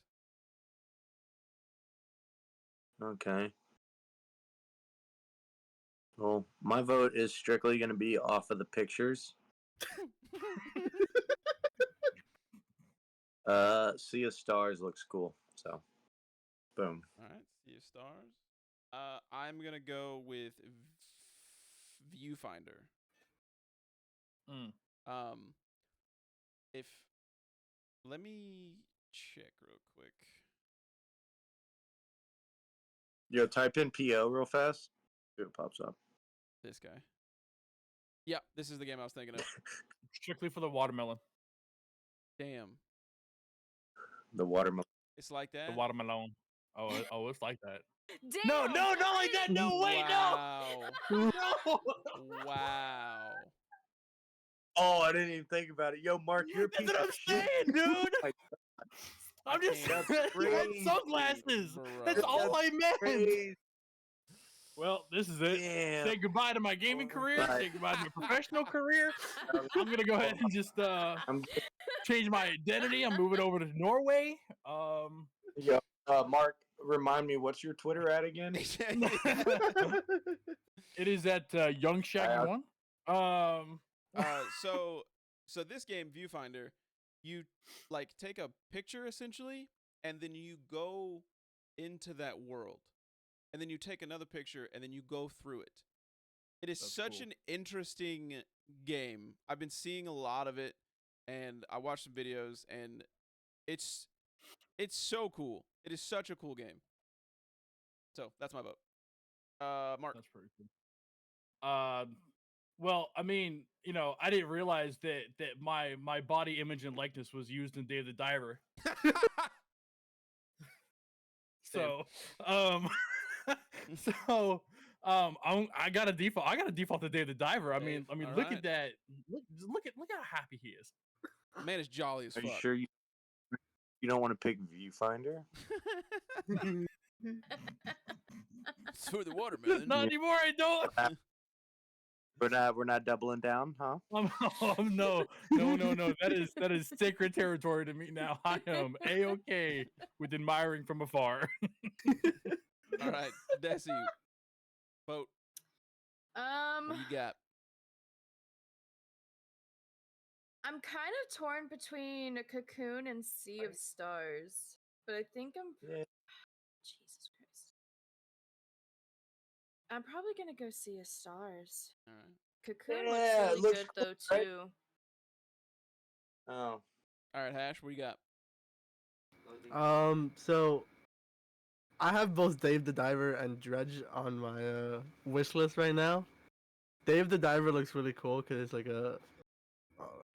Speaker 1: Okay. Well, my vote is strictly going to be off of the pictures. Sea of Stars looks cool. So, boom.
Speaker 2: All right, Sea of Stars. I'm gonna go with Viewfinder. Let me check real quick.
Speaker 1: Yo, type in PO real fast. See what pops up.
Speaker 2: This guy. Yeah, this is the game I was thinking of.
Speaker 4: Strictly for the watermelon.
Speaker 2: Damn.
Speaker 1: The watermelon.
Speaker 2: It's like that.
Speaker 4: The watermelon. Oh, it's like that.
Speaker 3: Damn!
Speaker 4: No, not like that. No, wait,
Speaker 2: wow.
Speaker 4: no.
Speaker 2: Wow.
Speaker 1: Oh, I didn't even think about it. Yo, Mark, you're a piece
Speaker 4: That's what
Speaker 1: of
Speaker 4: I'm
Speaker 1: shit.
Speaker 4: saying, dude. I'm just
Speaker 2: That's
Speaker 4: sunglasses.
Speaker 2: Bro.
Speaker 4: That's all I meant.
Speaker 1: Crazy.
Speaker 4: Well, this is it.
Speaker 1: Damn.
Speaker 4: Say goodbye to my gaming career.
Speaker 1: Right.
Speaker 4: Say goodbye to my professional career. I'm gonna go ahead and just change my identity. I'm moving over to Norway.
Speaker 1: Yo, Mark, remind me, what's your Twitter at again?
Speaker 4: It is at Young Shaggy One.
Speaker 2: So this game, Viewfinder, you like take a picture essentially, and then you go into that world, and then you take another picture, and then you go through it. It is such an interesting game. I've been seeing a lot of it, and I watched some videos, and it's so cool. It is such a cool game. So that's my vote. Mark.
Speaker 4: That's pretty cool. Well, I mean, I didn't realize that my body image and likeness was used in Dave the Diver. So, I got a default. I got a default to Dave the Diver. I mean, look at that. Look how happy he is.
Speaker 2: Man is jolly as fuck.
Speaker 1: Are you sure you You don't want to pick Viewfinder?
Speaker 2: It's for the watermelon.
Speaker 4: Not anymore. I don't.
Speaker 1: We're not doubling down, huh?
Speaker 4: No. That is sacred territory to me now. I am A-okay with admiring from afar.
Speaker 2: All right, Desi, vote. What you got?
Speaker 3: I'm kind of torn between Cocoon and Sea of Stars, but I think I'm.
Speaker 1: Yeah.
Speaker 3: Jesus Christ. I'm probably gonna go Sea of Stars.
Speaker 2: All right.
Speaker 3: Cocoon
Speaker 1: Yeah, it
Speaker 3: looks really
Speaker 1: looks
Speaker 3: good
Speaker 1: cool,
Speaker 3: though
Speaker 1: right?
Speaker 3: too.
Speaker 1: Oh.
Speaker 2: All right, Hash, what you got?
Speaker 5: So I have both Dave the Diver and Dredge on my wish list right now. Dave the Diver looks really cool because it's like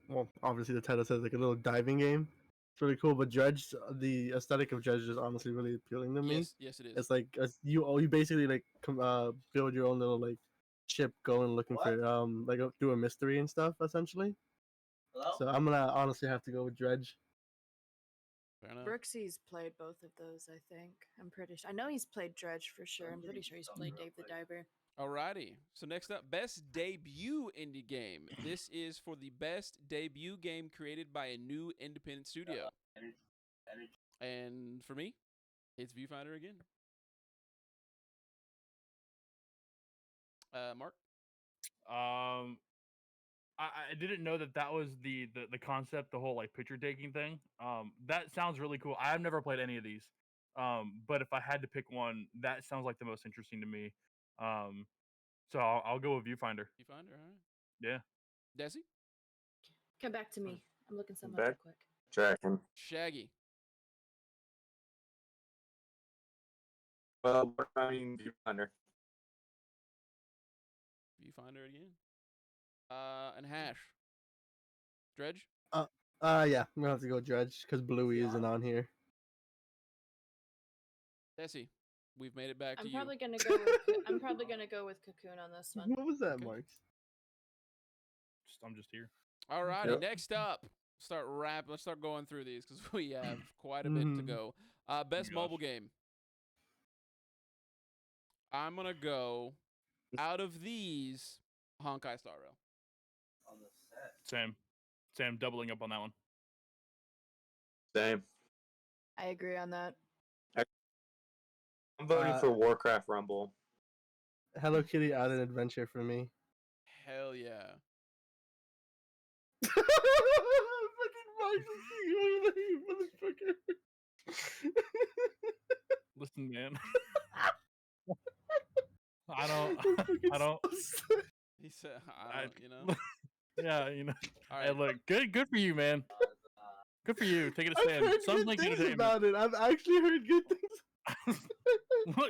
Speaker 5: well, obviously the title says like a little diving game. It's really cool, but Dredge, the aesthetic of Dredge is honestly really appealing to me.
Speaker 2: Yes, it is.
Speaker 5: It's like you basically like build your own little like ship going looking for do a mystery and stuff essentially.
Speaker 1: Hello?
Speaker 5: So I'm gonna honestly have to go with Dredge.
Speaker 2: Fair enough.
Speaker 3: Brooksy's played both of those, I think. I'm pretty sure. I know he's played Dredge for sure. I'm pretty sure he's played Dave the Diver.
Speaker 2: Alrighty. So next up, best debut indie game. This is for the best debut game created by a new independent studio. And for me, it's Viewfinder again. Mark?
Speaker 4: I didn't know that was the concept, the whole like picture taking thing. That sounds really cool. I've never played any of these. But if I had to pick one, that sounds like the most interesting to me. So I'll go with Viewfinder.
Speaker 2: Viewfinder, all right.
Speaker 4: Yeah.
Speaker 2: Desi?
Speaker 3: Come back to me. I'm looking something
Speaker 1: Back.
Speaker 3: up real quick.
Speaker 1: Tracking.
Speaker 2: Shaggy.
Speaker 1: Well, I mean, Viewfinder.
Speaker 2: Viewfinder again. And Hash. Dredge?
Speaker 5: Yeah, I'm gonna have to go Dredge because Bluey isn't on here.
Speaker 2: Desi, we've made it back to
Speaker 3: I'm
Speaker 2: you.
Speaker 3: probably gonna go with I'm probably gonna go with Cocoon on this one.
Speaker 5: What was that,
Speaker 2: Okay.
Speaker 5: Marks?
Speaker 4: I'm just here.
Speaker 2: Alrighty,
Speaker 1: Yep.
Speaker 2: next up. Let's start going through these because we have quite a bit to go. Best
Speaker 4: gosh.
Speaker 2: mobile game. I'm gonna go out of these Honkai Star Rail.
Speaker 4: Sam, doubling up on that one.
Speaker 1: Same.
Speaker 3: I agree on that.
Speaker 1: I'm voting for Warcraft Rumble.
Speaker 5: Hello Kitty Island Adventure for me.
Speaker 2: Hell yeah.
Speaker 5: Fucking Marks is you motherfucker.
Speaker 4: Listen, man. I don't.
Speaker 2: He said, I don't, you know.
Speaker 4: Yeah, you know.
Speaker 2: All
Speaker 4: Hey,
Speaker 2: right.
Speaker 4: look, good for you, man. Good for you. Taking a
Speaker 5: I've
Speaker 4: stand.
Speaker 5: heard
Speaker 4: Sounds
Speaker 5: good
Speaker 4: like
Speaker 5: things
Speaker 4: entertainment.
Speaker 5: about it. I've actually heard good things.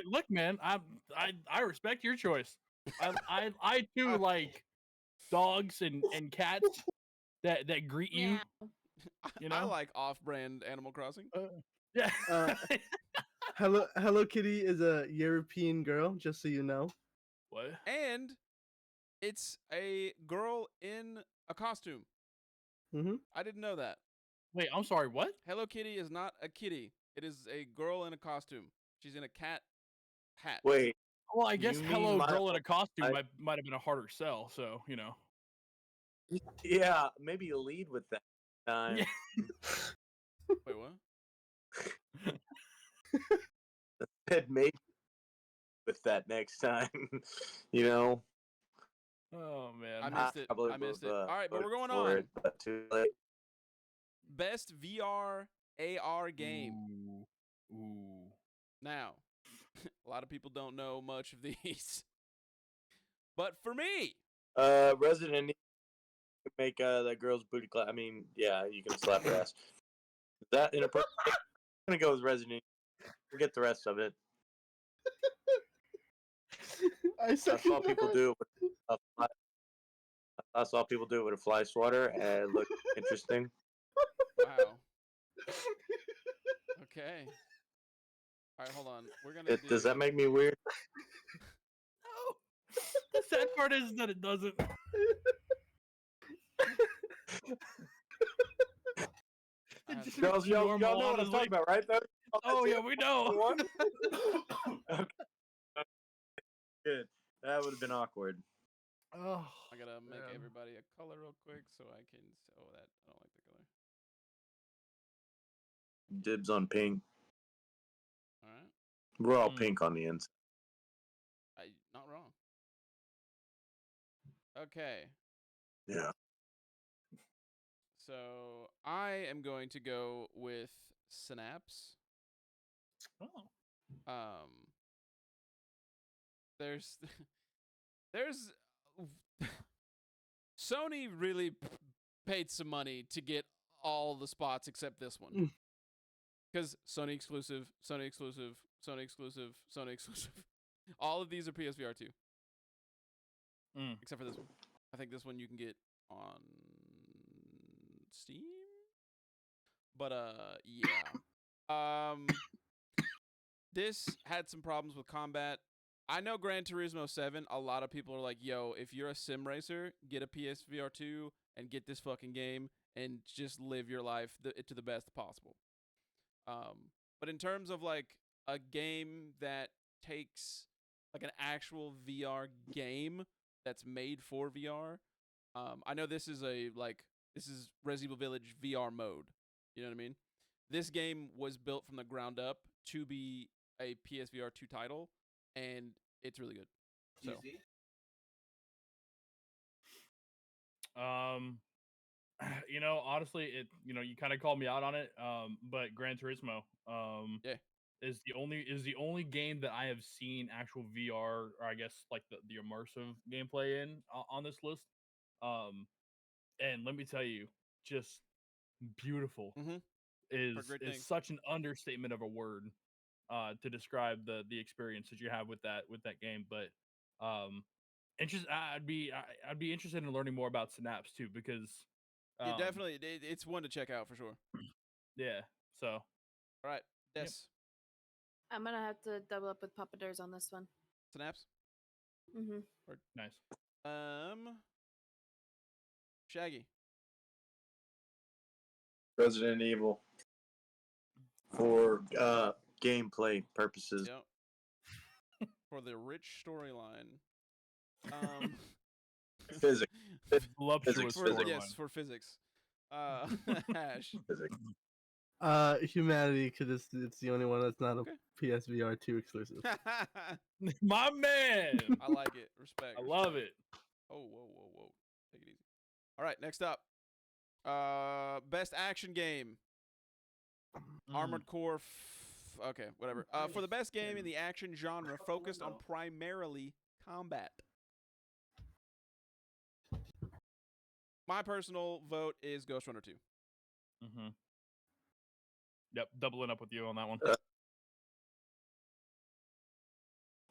Speaker 4: look, man. I respect your choice. I too like dogs and cats that greet you. You
Speaker 2: I
Speaker 4: know?
Speaker 2: like off-brand Animal Crossing.
Speaker 4: Yeah.
Speaker 5: Hello Kitty is a European girl, just so you know.
Speaker 4: What?
Speaker 2: And it's a girl in a costume.
Speaker 5: Mm-hmm.
Speaker 2: I didn't know that.
Speaker 4: Wait, I'm sorry. What?
Speaker 2: Hello Kitty is not a kitty. It is a girl in a costume. She's in a cat hat.
Speaker 1: Wait,
Speaker 4: Well, I guess
Speaker 1: You
Speaker 4: Hello
Speaker 1: mean
Speaker 4: Girl in a Costume
Speaker 1: I-
Speaker 4: might have been a harder sell. So you know.
Speaker 1: yeah, maybe you lead with that time.
Speaker 4: Yeah.
Speaker 2: Wait, what?
Speaker 1: Said maybe with that next time. You know,
Speaker 4: Oh man.
Speaker 2: I missed it.
Speaker 1: probably
Speaker 2: I missed it.
Speaker 1: would've,
Speaker 2: All right, but we're
Speaker 1: voted
Speaker 2: going
Speaker 1: for
Speaker 2: on.
Speaker 1: it, but too late.
Speaker 2: Best VR AR game.
Speaker 4: Ooh.
Speaker 2: Now, a lot of people don't know much of these. But for me,
Speaker 1: Resident Evil can make that girl's booty clap. I mean, yeah, you can slap her ass. Is that inappropriate? I'm gonna go with Resident Evil. Forget the rest of it.
Speaker 5: I
Speaker 1: I saw people
Speaker 5: that.
Speaker 1: do it with a fly. I saw people do it with a fly swatter, and it looked interesting.
Speaker 2: wow. Okay. All right, hold on. We're gonna do.
Speaker 1: Does that make me weird?
Speaker 4: No. The sad part is that it doesn't.
Speaker 2: I have to
Speaker 4: switch to
Speaker 1: y'all
Speaker 4: normal,
Speaker 1: know what I'm
Speaker 4: honestly.
Speaker 1: talking about, right?
Speaker 4: Oh yeah, we know.
Speaker 1: Okay. Good. That would have been awkward.
Speaker 4: Oh,
Speaker 2: I gotta make
Speaker 4: man.
Speaker 2: everybody a color real quick so I can. Oh, that I don't like the color.
Speaker 1: Dibs on pink.
Speaker 2: All right,
Speaker 1: We're all pink on the inside.
Speaker 2: not wrong. Okay,
Speaker 1: Yeah.
Speaker 2: so I am going to go with Synapse.
Speaker 4: Oh.
Speaker 2: There's there's Sony really paid some money to get all the spots except this one. Because Sony exclusive, Sony exclusive, Sony exclusive, Sony exclusive. All of these are PSVR 2. Except for this one. I think this one you can get on Steam. But yeah. This had some problems with combat. I know Gran Turismo 7, a lot of people are like, yo, if you're a sim racer, get a PSVR 2 and get this fucking game and just live your life to the best possible. But in terms of like a game that takes like an actual VR game that's made for VR, I know this is Resident Evil Village VR mode. You know what I mean? This game was built from the ground up to be a PSVR 2 title, and it's really good. So,
Speaker 4: honestly, you kind of called me out on it. But Gran Turismo,
Speaker 2: yeah,
Speaker 4: is the only game that I have seen actual VR, or I guess like the immersive gameplay in on this list. And let me tell you, just beautiful
Speaker 2: Heard great
Speaker 4: is
Speaker 2: things.
Speaker 4: such an understatement of a word to describe the experience that you have with that game. But I'd be interested in learning more about Synapse too, because
Speaker 2: yeah, definitely, it's one to check out for sure.
Speaker 4: yeah. So
Speaker 2: All right, Des.
Speaker 4: Yep.
Speaker 3: I'm gonna have to double up with Papa Bears on this one.
Speaker 2: Synapse.
Speaker 4: nice.
Speaker 2: Shaggy.
Speaker 1: Resident Evil. For gameplay purposes.
Speaker 2: Yep. For the rich storyline.
Speaker 1: Physics.
Speaker 4: Voluptuous storyline.
Speaker 2: Yes, for physics. Hash.
Speaker 1: Physics.
Speaker 5: Humanity, because it's the only one that's not
Speaker 2: Okay.
Speaker 5: a PSVR 2 exclusive.
Speaker 4: My man.
Speaker 2: I like it. Respect.
Speaker 4: I love it.
Speaker 2: Oh, whoa. Take it easy. All right, next up. Best action game. Armored Core. Okay, whatever. For the best game in the action genre focused on primarily combat. My personal vote is Ghost Runner 2.
Speaker 4: Yep, doubling up with you on that one.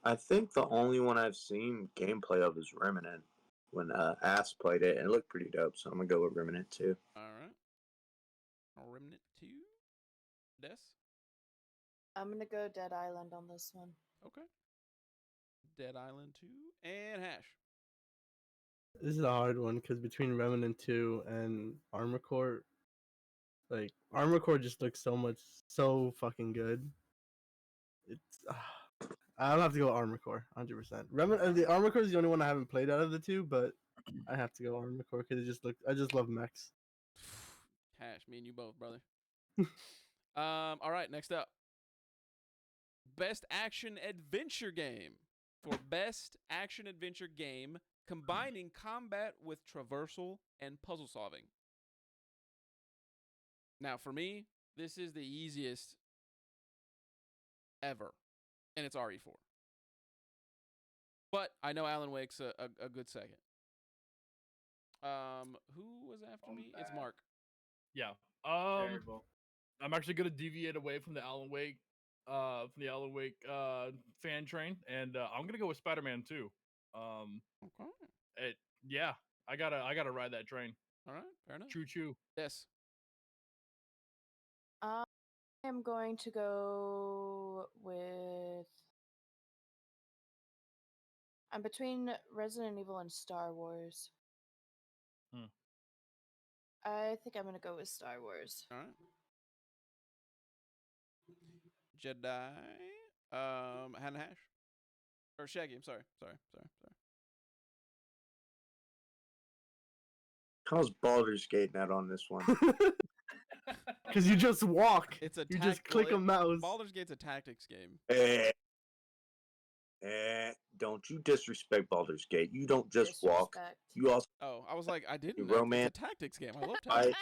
Speaker 1: I think the only one I've seen gameplay of is Remnant. When Ass played it, and it looked pretty dope, so I'm gonna go with Remnant 2.
Speaker 2: All right. Remnant 2. Des?
Speaker 3: I'm gonna go Dead Island on this one.
Speaker 2: Okay. Dead Island 2. And Hash.
Speaker 5: This is a hard one because between Remnant 2 and Armor Core, like Armor Core just looks so fucking good. It's I'll have to go Armor Core, 100%. The Armor Core is the only one I haven't played out of the two, but I have to go Armor Core because I just love mechs.
Speaker 2: Hash, me and you both, brother. All right, next up. Best action adventure game. For best action adventure game combining combat with traversal and puzzle solving. Now, for me, this is the easiest ever, and it's RE4. But I know Alan Wake's a good second. Who was after me? It's Mark.
Speaker 4: Yeah. I'm actually gonna deviate away from the Alan Wake fan train, and I'm gonna go with Spider-Man 2.
Speaker 2: Okay.
Speaker 4: Yeah, I gotta ride that train.
Speaker 2: All right, fair enough.
Speaker 4: Choo choo.
Speaker 2: Yes.
Speaker 3: I am going to go with. I'm between Resident Evil and Star Wars. I think I'm gonna go with Star Wars.
Speaker 2: All right. Jedi. Hannah Hash. Or Shaggy. I'm sorry.
Speaker 1: How's Baldur's Gate not on this one?
Speaker 5: Because you just walk.
Speaker 2: It's a
Speaker 5: You just click a mouse.
Speaker 2: Baldur's Gate's a tactics game.
Speaker 1: Don't you disrespect Baldur's Gate. You don't just walk.
Speaker 3: Disrespect.
Speaker 1: You also
Speaker 2: Oh, I was like, I didn't.
Speaker 1: Romance.
Speaker 2: It's a tactics game. I love tactics.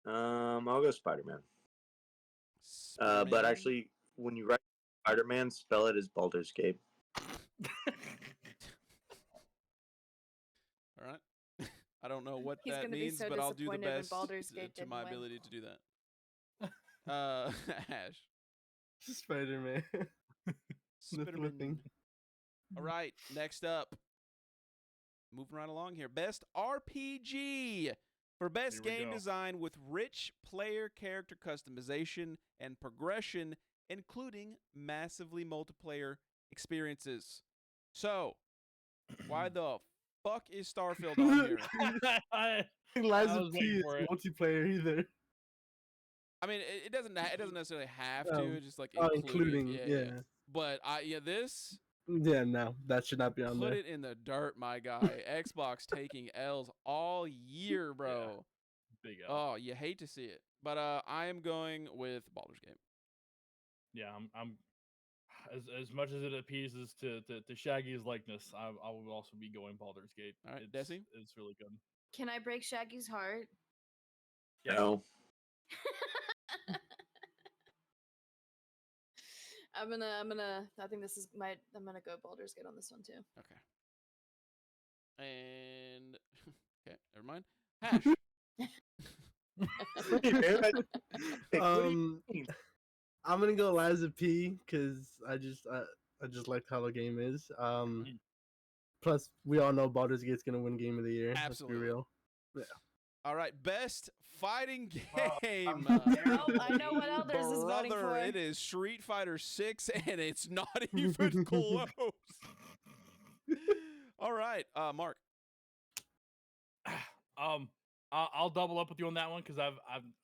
Speaker 1: I'll go Spider-Man. But
Speaker 2: Spider-Man.
Speaker 1: actually, when you write Spider-Man, spell it as Baldur's Gate.
Speaker 2: All right. I don't know what
Speaker 3: He's
Speaker 2: that
Speaker 3: gonna be
Speaker 2: means,
Speaker 3: so
Speaker 2: but I'll do the
Speaker 3: disappointed when
Speaker 2: best
Speaker 3: Baldur's Gate
Speaker 2: to
Speaker 3: didn't
Speaker 2: my
Speaker 3: win.
Speaker 2: ability to do that. Ash.
Speaker 5: Spider-Man. The
Speaker 2: Spider-Man.
Speaker 5: flipping.
Speaker 2: All right, next up. Moving right along here. Best RPG for best
Speaker 4: Here we
Speaker 2: game
Speaker 4: go.
Speaker 2: design with rich player character customization and progression, including massively multiplayer experiences. So, why the fuck is Starfield on here?
Speaker 5: Lies
Speaker 4: I
Speaker 5: of
Speaker 4: was
Speaker 5: P
Speaker 4: waiting
Speaker 5: is
Speaker 4: for it.
Speaker 5: multiplayer either.
Speaker 2: I mean, it doesn't necessarily have to.
Speaker 5: Oh.
Speaker 2: It's just like
Speaker 5: Oh,
Speaker 2: including.
Speaker 5: including,
Speaker 2: Yeah.
Speaker 5: yeah.
Speaker 2: But this.
Speaker 5: Yeah, no, that should not be on
Speaker 2: Put
Speaker 5: there.
Speaker 2: it in the dirt, my guy. Xbox taking L's all year, bro.
Speaker 4: Big L.
Speaker 2: Oh, you hate to see it. But I am going with Baldur's Gate.
Speaker 4: Yeah, I'm as much as it appeases to Shaggy's likeness, I will also be going Baldur's Gate.
Speaker 2: All right,
Speaker 4: it's,
Speaker 2: Desi?
Speaker 4: it's really good.
Speaker 3: Can I break Shaggy's heart?
Speaker 4: Yeah.
Speaker 1: No.
Speaker 3: I think this is I'm gonna go Baldur's Gate on this one too.
Speaker 2: Okay. And okay, never mind. Hash.
Speaker 5: I'm gonna go Lies of P because I just like how the game is. Plus we all know Baldur's Gate's gonna win Game of the Year.
Speaker 2: Absolutely.
Speaker 5: Let's be real. Yeah.
Speaker 2: All right, best fighting game.
Speaker 3: Oh, I know what Elders is voting
Speaker 2: Brother,
Speaker 3: for.
Speaker 2: it is Street Fighter 6, and it's not even close. All right, Mark.
Speaker 4: I'll double up with you on that one because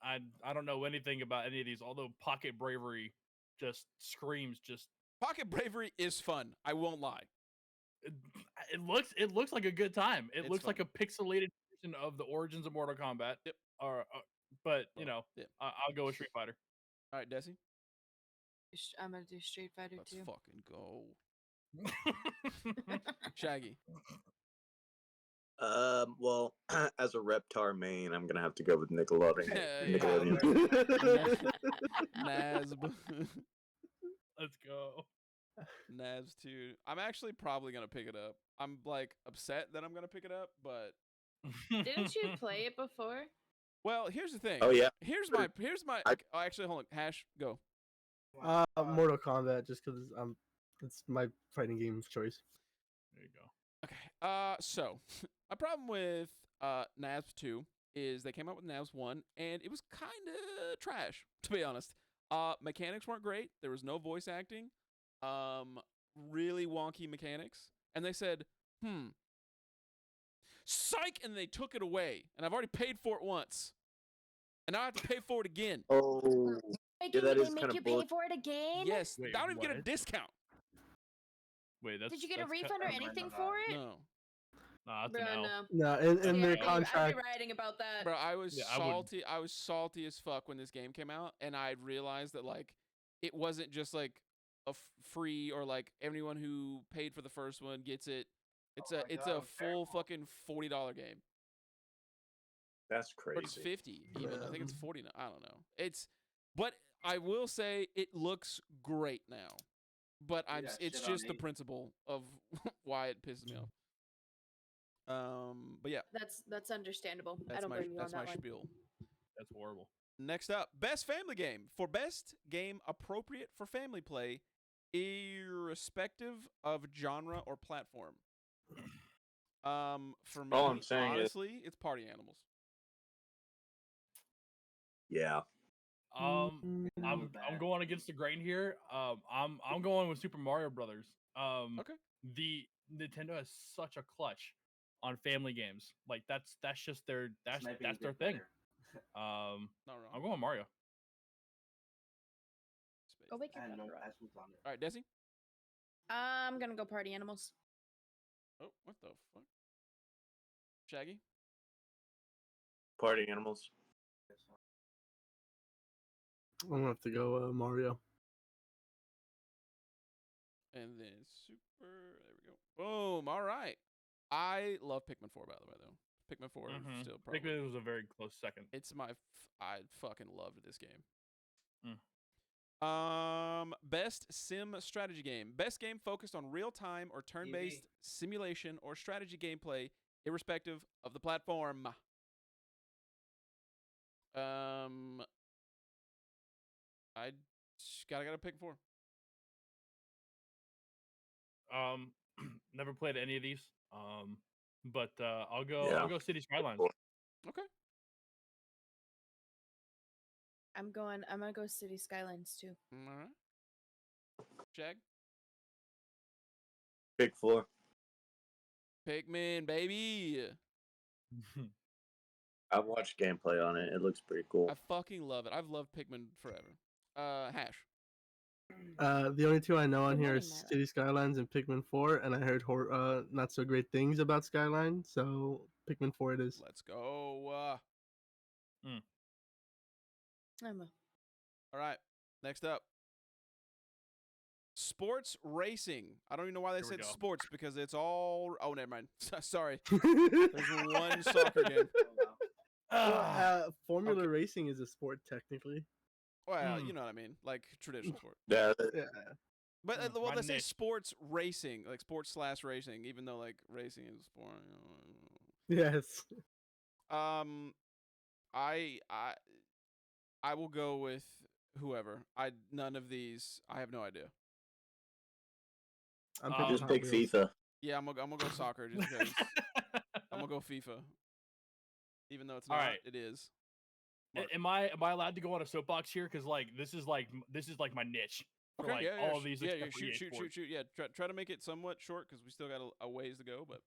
Speaker 4: I don't know anything about any of these. Although Pocket Bravery just screams just.
Speaker 2: Pocket Bravery is fun. I won't lie.
Speaker 4: It looks like a good time. It
Speaker 2: It's
Speaker 4: looks
Speaker 2: fun.
Speaker 4: like a pixelated version of the origins of Mortal Kombat.
Speaker 2: Yep.
Speaker 4: But
Speaker 2: Yep.
Speaker 4: I'll go with Street Fighter.
Speaker 2: All right, Desi.
Speaker 3: I'm gonna do Street Fighter
Speaker 2: Let's
Speaker 3: too.
Speaker 2: fucking go. Shaggy.
Speaker 1: Well, as a Reptar main, I'm gonna have to go with Nickelodeon.
Speaker 2: Yeah.
Speaker 1: Nickelodeon.
Speaker 2: Nazb.
Speaker 4: Let's go.
Speaker 2: Nazb 2. I'm actually probably gonna pick it up. I'm like upset that I'm gonna pick it up, but
Speaker 3: Didn't you play it before?
Speaker 2: well, here's the thing.
Speaker 1: Oh yeah.
Speaker 2: Here's my. Oh, actually, hold on. Hash, go.
Speaker 5: Mortal Kombat, just because it's my fighting game of choice.
Speaker 4: There you go.
Speaker 2: Okay. So my problem with Nazb 2 is they came out with Nazb 1 and it was kind of trash, to be honest. Mechanics weren't great. There was no voice acting. Really wonky mechanics. And they said, psych, and they took it away. And I've already paid for it once. And now I have to pay for it again.
Speaker 1: Oh.
Speaker 3: Wait,
Speaker 1: Yeah, that
Speaker 3: did
Speaker 1: is
Speaker 3: they make
Speaker 1: kinda
Speaker 3: you pay
Speaker 1: bullshit.
Speaker 3: for it again?
Speaker 2: Yes.
Speaker 4: Wait,
Speaker 2: I don't even get a
Speaker 4: what?
Speaker 2: discount.
Speaker 4: Wait, that's.
Speaker 3: Did you get a
Speaker 4: that's
Speaker 3: refund or anything for it?
Speaker 2: No.
Speaker 4: Nah, that's
Speaker 3: Bro,
Speaker 4: an L.
Speaker 3: no.
Speaker 5: No, in
Speaker 3: See,
Speaker 5: their
Speaker 3: I'd be
Speaker 5: contract.
Speaker 3: writing about that.
Speaker 2: Bro, I was
Speaker 4: Yeah, I would-
Speaker 2: salty. I was salty as fuck when this game came out, and I realized that like it wasn't just like a free or like everyone who paid for the first one gets it. It's a full fucking $40 game.
Speaker 1: That's
Speaker 2: Or it's
Speaker 1: crazy.
Speaker 2: 50 even. I think it's 40 now. I don't know. But I will say it looks great now. But it's just the principle of why it pisses me off. But yeah,
Speaker 3: That's understandable. I
Speaker 2: that's
Speaker 3: don't
Speaker 2: my
Speaker 3: blame you on
Speaker 2: that's my
Speaker 3: that one.
Speaker 2: spiel.
Speaker 4: That's horrible.
Speaker 2: Next up, best family game. For best game appropriate for family play, irrespective of genre or platform. For me,
Speaker 1: All I'm saying is-
Speaker 2: honestly, it's Party Animals.
Speaker 1: Yeah.
Speaker 4: I'm going against the grain here. I'm going with Super Mario Brothers.
Speaker 2: Okay.
Speaker 4: The Nintendo has such a clutch on family games. Like that's just their that's their thing.
Speaker 2: Not wrong.
Speaker 4: I'm going Mario.
Speaker 3: Go wake your
Speaker 5: And no
Speaker 3: daughter up.
Speaker 5: passwords on it.
Speaker 2: All right, Desi.
Speaker 3: I'm gonna go party animals.
Speaker 2: Oh, what the fuck? Shaggy.
Speaker 1: Party animals.
Speaker 5: I'm gonna have to go Mario.
Speaker 2: And then Super. There we go. Boom. All right. I love Pikmin 4, by the way, though. Pikmin 4 is still probably.
Speaker 4: Pikmin was a very close second.
Speaker 2: It's my. I fucking loved this game.
Speaker 4: Mm.
Speaker 2: Best sim strategy game. Best game focused on real-time or turn-based simulation or strategy gameplay, irrespective of the platform. I gotta pick 4.
Speaker 4: Never played any of these. But I'll go City Skylines.
Speaker 2: Okay.
Speaker 3: I'm gonna go City Skylines too.
Speaker 2: All right. Jag.
Speaker 1: Pick 4.
Speaker 2: Pikmin, baby.
Speaker 1: I've watched gameplay on it. It looks pretty cool.
Speaker 2: I fucking love it. I've loved Pikmin forever. Hash.
Speaker 5: The only two I know on
Speaker 3: Good
Speaker 5: here
Speaker 3: morning,
Speaker 5: is
Speaker 3: Myra.
Speaker 5: City Skylines and Pikmin 4, and I heard not so great things about Skyline, so Pikmin 4 it is.
Speaker 2: Let's go.
Speaker 3: Emma.
Speaker 2: All right. Next up. Sports racing. I don't even know why they
Speaker 4: Here we
Speaker 2: said
Speaker 4: go.
Speaker 2: sports because it's all. Oh, never mind. Sorry. There's one soccer game.
Speaker 5: Formula racing is a sport technically.
Speaker 2: Well, you know what I mean. Like traditional sport.
Speaker 1: Yeah,
Speaker 5: Yeah.
Speaker 2: But well,
Speaker 4: My
Speaker 2: they say
Speaker 4: niche.
Speaker 2: sports racing, like sports/racing, even though like racing is a sport.
Speaker 5: Yes.
Speaker 2: I will go with whoever. None of these. I have no idea.
Speaker 5: I'm picking
Speaker 1: just
Speaker 5: Hot
Speaker 1: pick
Speaker 5: Wheels.
Speaker 1: FIFA.
Speaker 2: Yeah, I'm gonna go soccer just because. I'm gonna go FIFA. Even though it's not,
Speaker 4: Alright.
Speaker 2: it is.
Speaker 4: Am I allowed to go on a soapbox here? Because this is like my niche. For
Speaker 2: Okay, yeah,
Speaker 4: all of these.
Speaker 2: yeah,
Speaker 4: except for EA Sports.
Speaker 2: shoot. Yeah, try to make it somewhat short because we still got a ways to go. But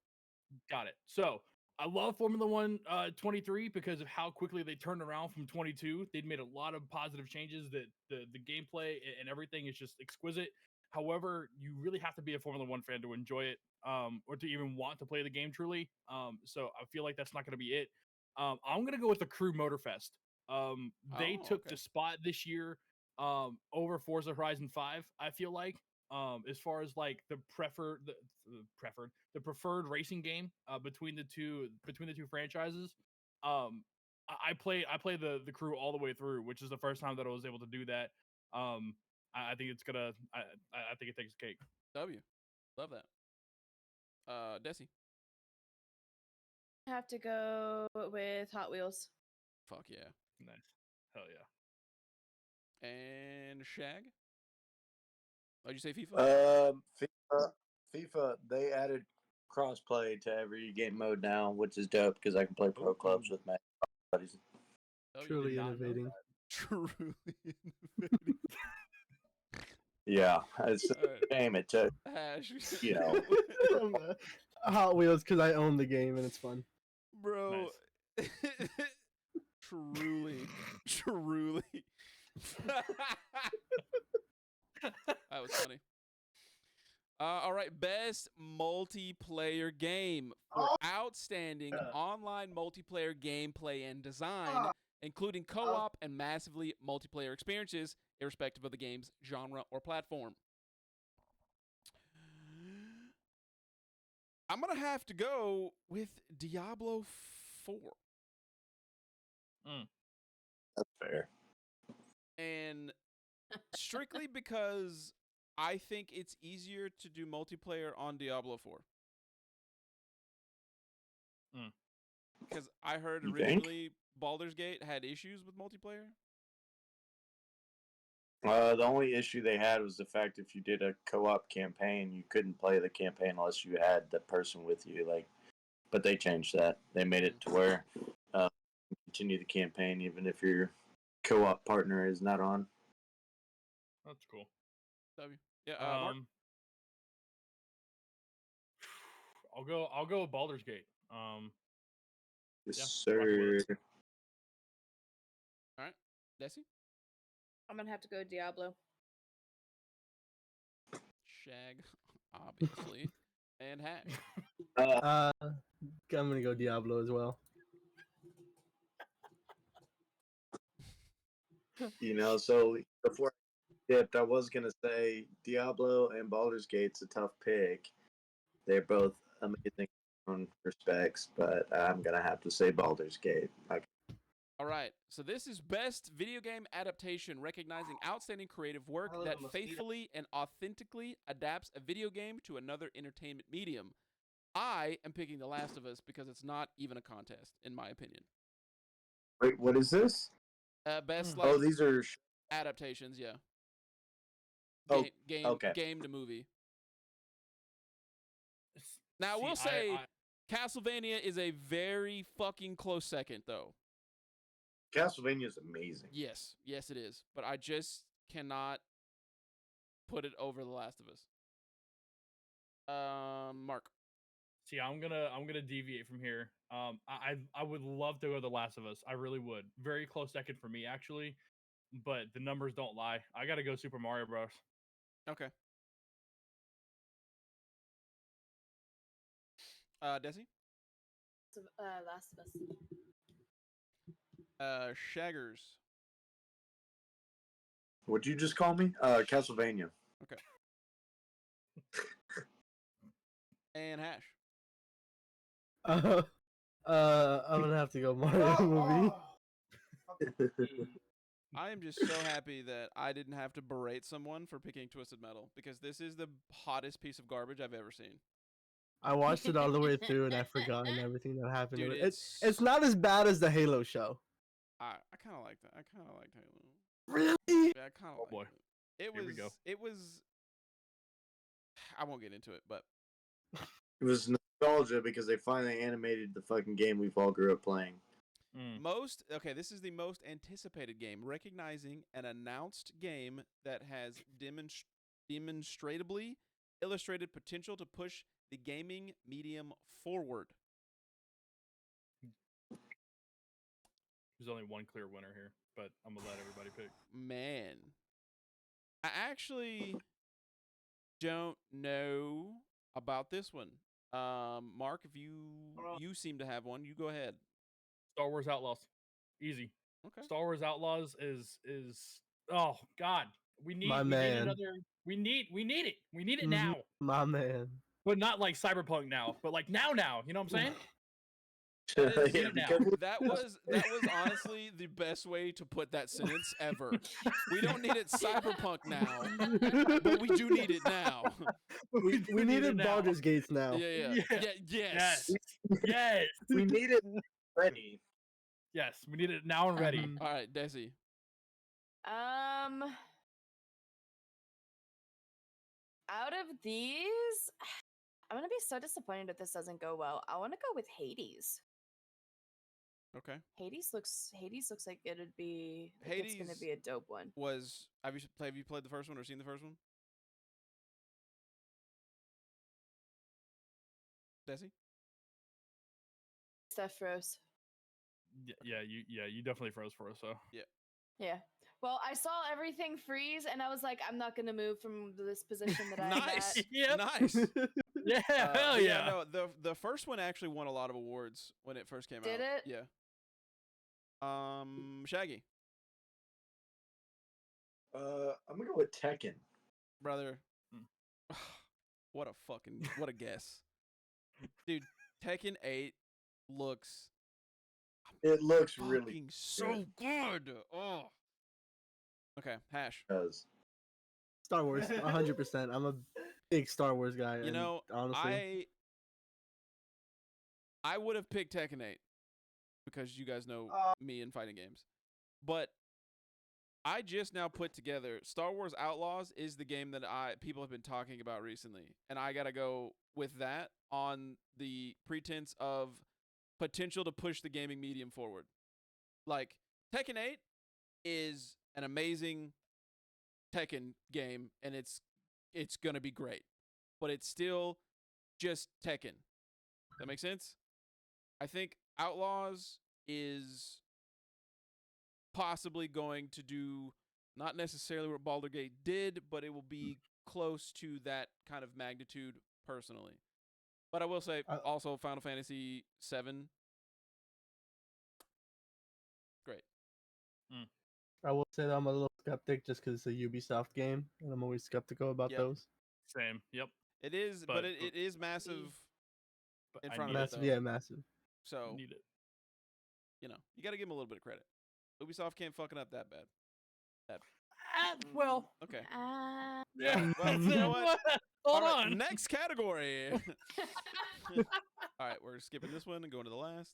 Speaker 4: Got it. So I love Formula One 23 because of how quickly they turned around from 22. They'd made a lot of positive changes. That the gameplay and everything is just exquisite. However, you really have to be a Formula One fan to enjoy it, or to even want to play the game truly. So I feel like that's not going to be it. I'm going to go with the Crew Motorfest. They took the spot this year over Forza Horizon 5. I feel like. As far as like the preferred racing game between the two franchises. I play the Crew all the way through, which is the first time that I was able to do that. I think it's gonna I think it takes the cake.
Speaker 2: W, love that. Desi.
Speaker 3: I have to go with Hot Wheels.
Speaker 2: Fuck yeah.
Speaker 4: Nice, hell yeah.
Speaker 2: And Shag. Why'd you say FIFA?
Speaker 1: FIFA. They added crossplay to every game mode now, which is dope because I can play pro clubs with my buddies.
Speaker 5: Truly
Speaker 4: not know
Speaker 5: innovating.
Speaker 2: Truly innovating.
Speaker 1: Yeah, it's a
Speaker 2: Alright.
Speaker 1: game. It took,
Speaker 2: Hash.
Speaker 1: you know.
Speaker 5: Hot Wheels because I own the game and it's fun.
Speaker 2: Bro. Truly. That was funny. All right, best multiplayer game for outstanding online multiplayer gameplay and design, including co-op and massively multiplayer experiences, irrespective of the game's genre or platform. I'm gonna have to go with Diablo 4.
Speaker 1: That's fair.
Speaker 2: And strictly because I think it's easier to do multiplayer on Diablo 4. Because I heard
Speaker 1: You
Speaker 2: originally Baldur's Gate had issues with multiplayer.
Speaker 1: The only issue they had was the fact if you did a co-op campaign, you couldn't play the campaign unless you had the person with you. But they changed that. They made it to where you continue the campaign even if your co-op partner is not on.
Speaker 4: That's cool.
Speaker 2: W. Yeah, Mark?
Speaker 4: I'll go with Baldur's Gate.
Speaker 1: Yes,
Speaker 4: Yeah,
Speaker 1: sir.
Speaker 2: All right. Desi?
Speaker 3: I'm gonna have to go Diablo.
Speaker 2: Shag, obviously, and Hash.
Speaker 5: I'm gonna go Diablo as well.
Speaker 1: So before I dipped, I was gonna say Diablo and Baldur's Gate's a tough pick. They're both amazing in their own respects, but I'm gonna have to say Baldur's Gate.
Speaker 2: All right, so this is best video game adaptation, recognizing outstanding creative work that faithfully and authentically adapts a video game to another entertainment medium. I am picking The Last of Us because it's not even a contest, in my opinion.
Speaker 1: Wait, what is this?
Speaker 2: Best
Speaker 1: These are.
Speaker 2: adaptations, yeah.
Speaker 1: Oh,
Speaker 2: Game, game to movie. Now, I will say Castlevania is a very fucking close second, though.
Speaker 1: Castlevania is amazing.
Speaker 2: Yes, it is. But I just cannot put it over The Last of Us. Mark.
Speaker 4: See, I'm gonna deviate from here. I would love to go The Last of Us. I really would. Very close second for me, actually. But the numbers don't lie. I gotta go Super Mario Bros.
Speaker 2: Okay. Desi?
Speaker 3: Last of Us.
Speaker 2: Shaggers.
Speaker 1: What'd you just call me? Castlevania.
Speaker 2: Okay. And Hash.
Speaker 5: I'm gonna have to go Mario movie.
Speaker 2: I am just so happy that I didn't have to berate someone for picking Twisted Metal, because this is the hottest piece of garbage I've ever seen.
Speaker 5: I watched it all the way through and I've forgotten everything that happened.
Speaker 2: Dude,
Speaker 5: it's not as bad as the Halo show.
Speaker 2: I kind of like that. I kind of liked Halo.
Speaker 5: Really?
Speaker 2: Yeah, I kind of
Speaker 4: Oh boy.
Speaker 2: It
Speaker 4: Here we go.
Speaker 2: It was. I won't get into it, but
Speaker 1: It was nostalgia because they finally animated the fucking game we've all grew up playing.
Speaker 2: This is the most anticipated game, recognizing an announced game that has demonstrably illustrated potential to push the gaming medium forward.
Speaker 4: There's only one clear winner here, but I'm gonna let everybody pick.
Speaker 2: Man, I actually don't know about this one. Mark, if you seem to have one, you go ahead.
Speaker 4: Star Wars Outlaws. Easy.
Speaker 2: Okay.
Speaker 4: Star Wars Outlaws is oh god. We need
Speaker 5: My
Speaker 4: we
Speaker 5: man.
Speaker 4: need another we need it. We need it now.
Speaker 5: My man.
Speaker 4: But not like Cyberpunk now, but like now, you know what I'm saying?
Speaker 2: That was honestly the best way to put that sentence ever. We don't need it cyberpunk now, but we do need it now.
Speaker 5: We needed Baldur's Gates now.
Speaker 2: Yes.
Speaker 1: We need it ready.
Speaker 4: Yes, we need it now and ready.
Speaker 2: All right, Desi.
Speaker 3: Out of these, I'm gonna be so disappointed if this doesn't go well. I want to go with Hades.
Speaker 2: Okay.
Speaker 3: Hades looks like it'd be.
Speaker 2: Hades
Speaker 3: It's gonna be a dope one.
Speaker 2: Have you played the first one or seen the first one? Desi?
Speaker 3: Steph froze.
Speaker 4: You definitely froze for us. So
Speaker 3: Yeah. Well, I saw everything freeze, and I was like, I'm not gonna move from this position that I'm
Speaker 2: Nice.
Speaker 3: at.
Speaker 4: Yep.
Speaker 2: Nice.
Speaker 4: Yeah, hell yeah.
Speaker 2: No, the first one actually won a lot of awards when it first came out.
Speaker 3: Did it?
Speaker 2: Yeah. Shaggy.
Speaker 1: I'm gonna go with Tekken.
Speaker 2: Brother. What a guess. Dude, Tekken 8 looks
Speaker 1: It looks really
Speaker 2: fucking so good. Oh. Okay, Hash.
Speaker 5: Star Wars, 100%. I'm a big Star Wars guy.
Speaker 2: You know,
Speaker 5: honestly,
Speaker 2: I would have picked Tekken 8 because you guys know me in fighting games. But I just now put together Star Wars Outlaws is the game that people have been talking about recently, and I got to go with that on the pretense of potential to push the gaming medium forward. Like Tekken 8 is an amazing Tekken game, and it's going to be great. But it's still just Tekken. That make sense? I think Outlaws is possibly going to do not necessarily what Baldur's Gate did, but it will be close to that kind of magnitude personally. But I will say also Final Fantasy VII. Great.
Speaker 5: I will say that I'm a little skeptic just because it's a Ubisoft game, and I'm always skeptical about those.
Speaker 4: Same. Yep.
Speaker 2: It is, but it is massive
Speaker 4: But
Speaker 2: in
Speaker 4: I
Speaker 2: front
Speaker 4: need
Speaker 2: of
Speaker 4: it.
Speaker 2: it, though.
Speaker 5: Massive, yeah, massive.
Speaker 2: So,
Speaker 4: Need it.
Speaker 2: you got to give them a little bit of credit. Ubisoft can't fucking up that bad.
Speaker 4: Well,
Speaker 2: Okay.
Speaker 4: yeah.
Speaker 2: Well, you know what?
Speaker 4: Hold
Speaker 2: All right,
Speaker 4: on.
Speaker 2: next category. All right, we're skipping this one and going to the last.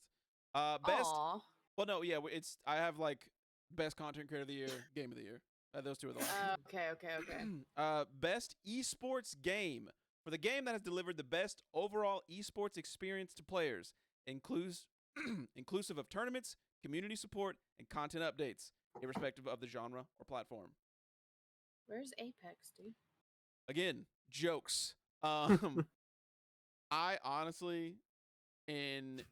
Speaker 2: Best.
Speaker 3: Aw.
Speaker 2: Well, no, yeah, I have like best content creator of the year, game of the year. Those two are the last.
Speaker 3: Okay.
Speaker 2: Best esports game for the game that has delivered the best overall esports experience to players, inclusive of tournaments, community support, and content updates, irrespective of the genre or platform.
Speaker 3: Where's Apex, dude?
Speaker 2: Again, jokes. I honestly, in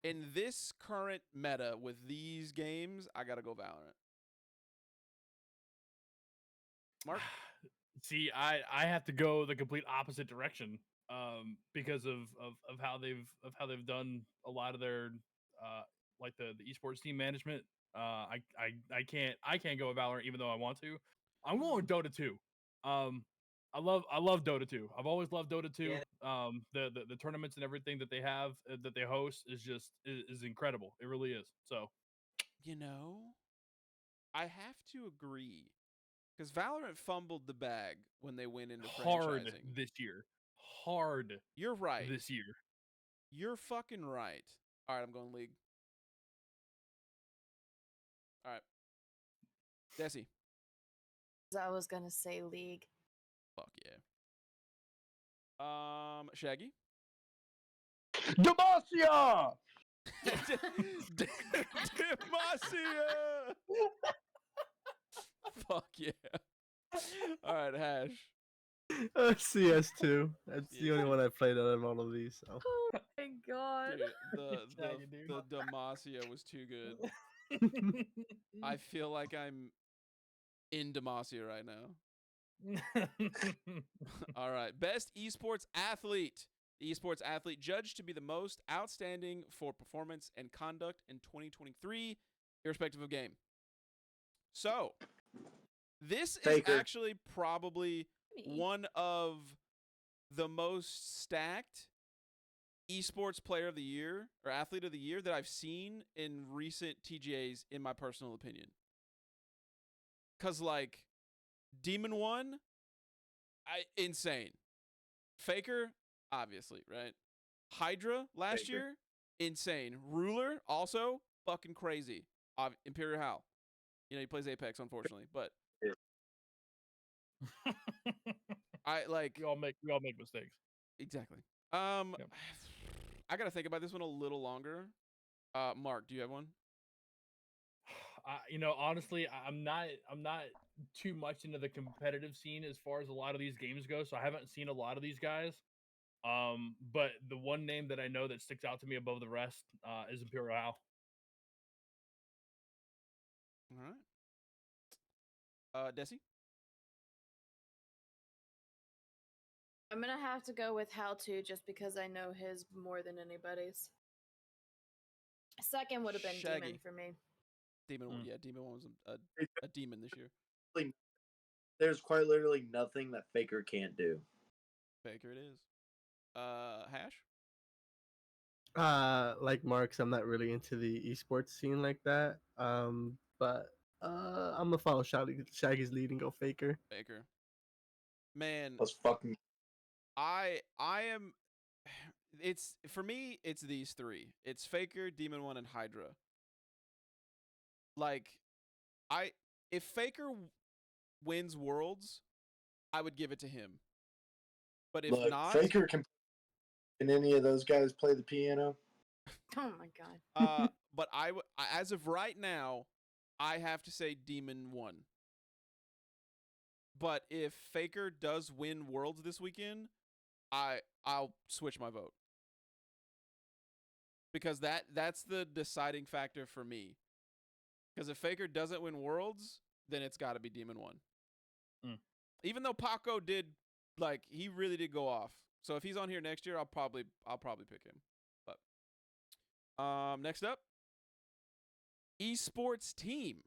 Speaker 2: this current meta with these games, I gotta go Valorant. Mark?
Speaker 4: See, I have to go the complete opposite direction because of how they've done a lot of their like the esports team management. I can't go with Valorant even though I want to. I'm going with Dota 2. I love Dota 2. I've always loved Dota 2. The tournaments and everything that they have that they host is incredible. It really is. So,
Speaker 2: I have to agree. Because Valorant fumbled the bag when they went into
Speaker 4: hard
Speaker 2: franchising.
Speaker 4: this year. Hard.
Speaker 2: You're right.
Speaker 4: This year.
Speaker 2: You're fucking right. All right, I'm going League. All right. Desi.
Speaker 3: I was gonna say League.
Speaker 2: Fuck yeah. Shaggy.
Speaker 1: Demacia!
Speaker 2: Demacia! Fuck yeah. All right, Hash.
Speaker 5: CS2. That's the only one I played out of all of these. So.
Speaker 3: Oh my god.
Speaker 2: Dude, the Demacia was too good. I feel like I'm in Demacia right now. All right. Best esports athlete. The esports athlete judged to be the most outstanding for performance and conduct in 2023, irrespective of game. So, this is actually probably one of the most stacked esports player of the year or athlete of the year that I've seen in recent TGAs, in my personal opinion. Because, like, Demon 1, insane. Faker, obviously, right? Hydra last year, insane. Ruler, also fucking crazy. Imperial Hal. He plays Apex, unfortunately, but
Speaker 4: we all make mistakes.
Speaker 2: Exactly.
Speaker 4: Yep.
Speaker 2: I gotta think about this one a little longer. Mark, do you have one?
Speaker 4: Honestly, I'm not too much into the competitive scene as far as a lot of these games go, so I haven't seen a lot of these guys. But the one name that I know that sticks out to me above the rest is Imperial Hal.
Speaker 2: All right. Desi?
Speaker 3: I'm gonna have to go with Hal too, just because I know his more than anybody's. Second would have been
Speaker 2: Shaggy.
Speaker 3: Demon for me.
Speaker 2: Demon 1, yeah, Demon 1 was a demon this year.
Speaker 1: There's quite literally nothing that Faker can't do.
Speaker 2: Faker it is. Hash?
Speaker 5: Like Mark's, I'm not really into the esports scene like that. But I'm gonna follow Shaggy's lead and go Faker.
Speaker 2: Faker. Man,
Speaker 1: Let's fucking.
Speaker 2: I am. It's for me. It's these three. It's Faker, Demon 1, and Hydra. Like, if Faker wins Worlds, I would give it to him. But if not,
Speaker 1: Faker can any of those guys play the piano?
Speaker 3: Oh my god.
Speaker 2: But as of right now, I have to say Demon 1. But if Faker does win Worlds this weekend, I'll switch my vote. Because that's the deciding factor for me. Because if Faker doesn't win Worlds, then it's got to be Demon 1. even though Paco did, like, he really did go off. So if he's on here next year, I'll probably pick him. But next up, esports team.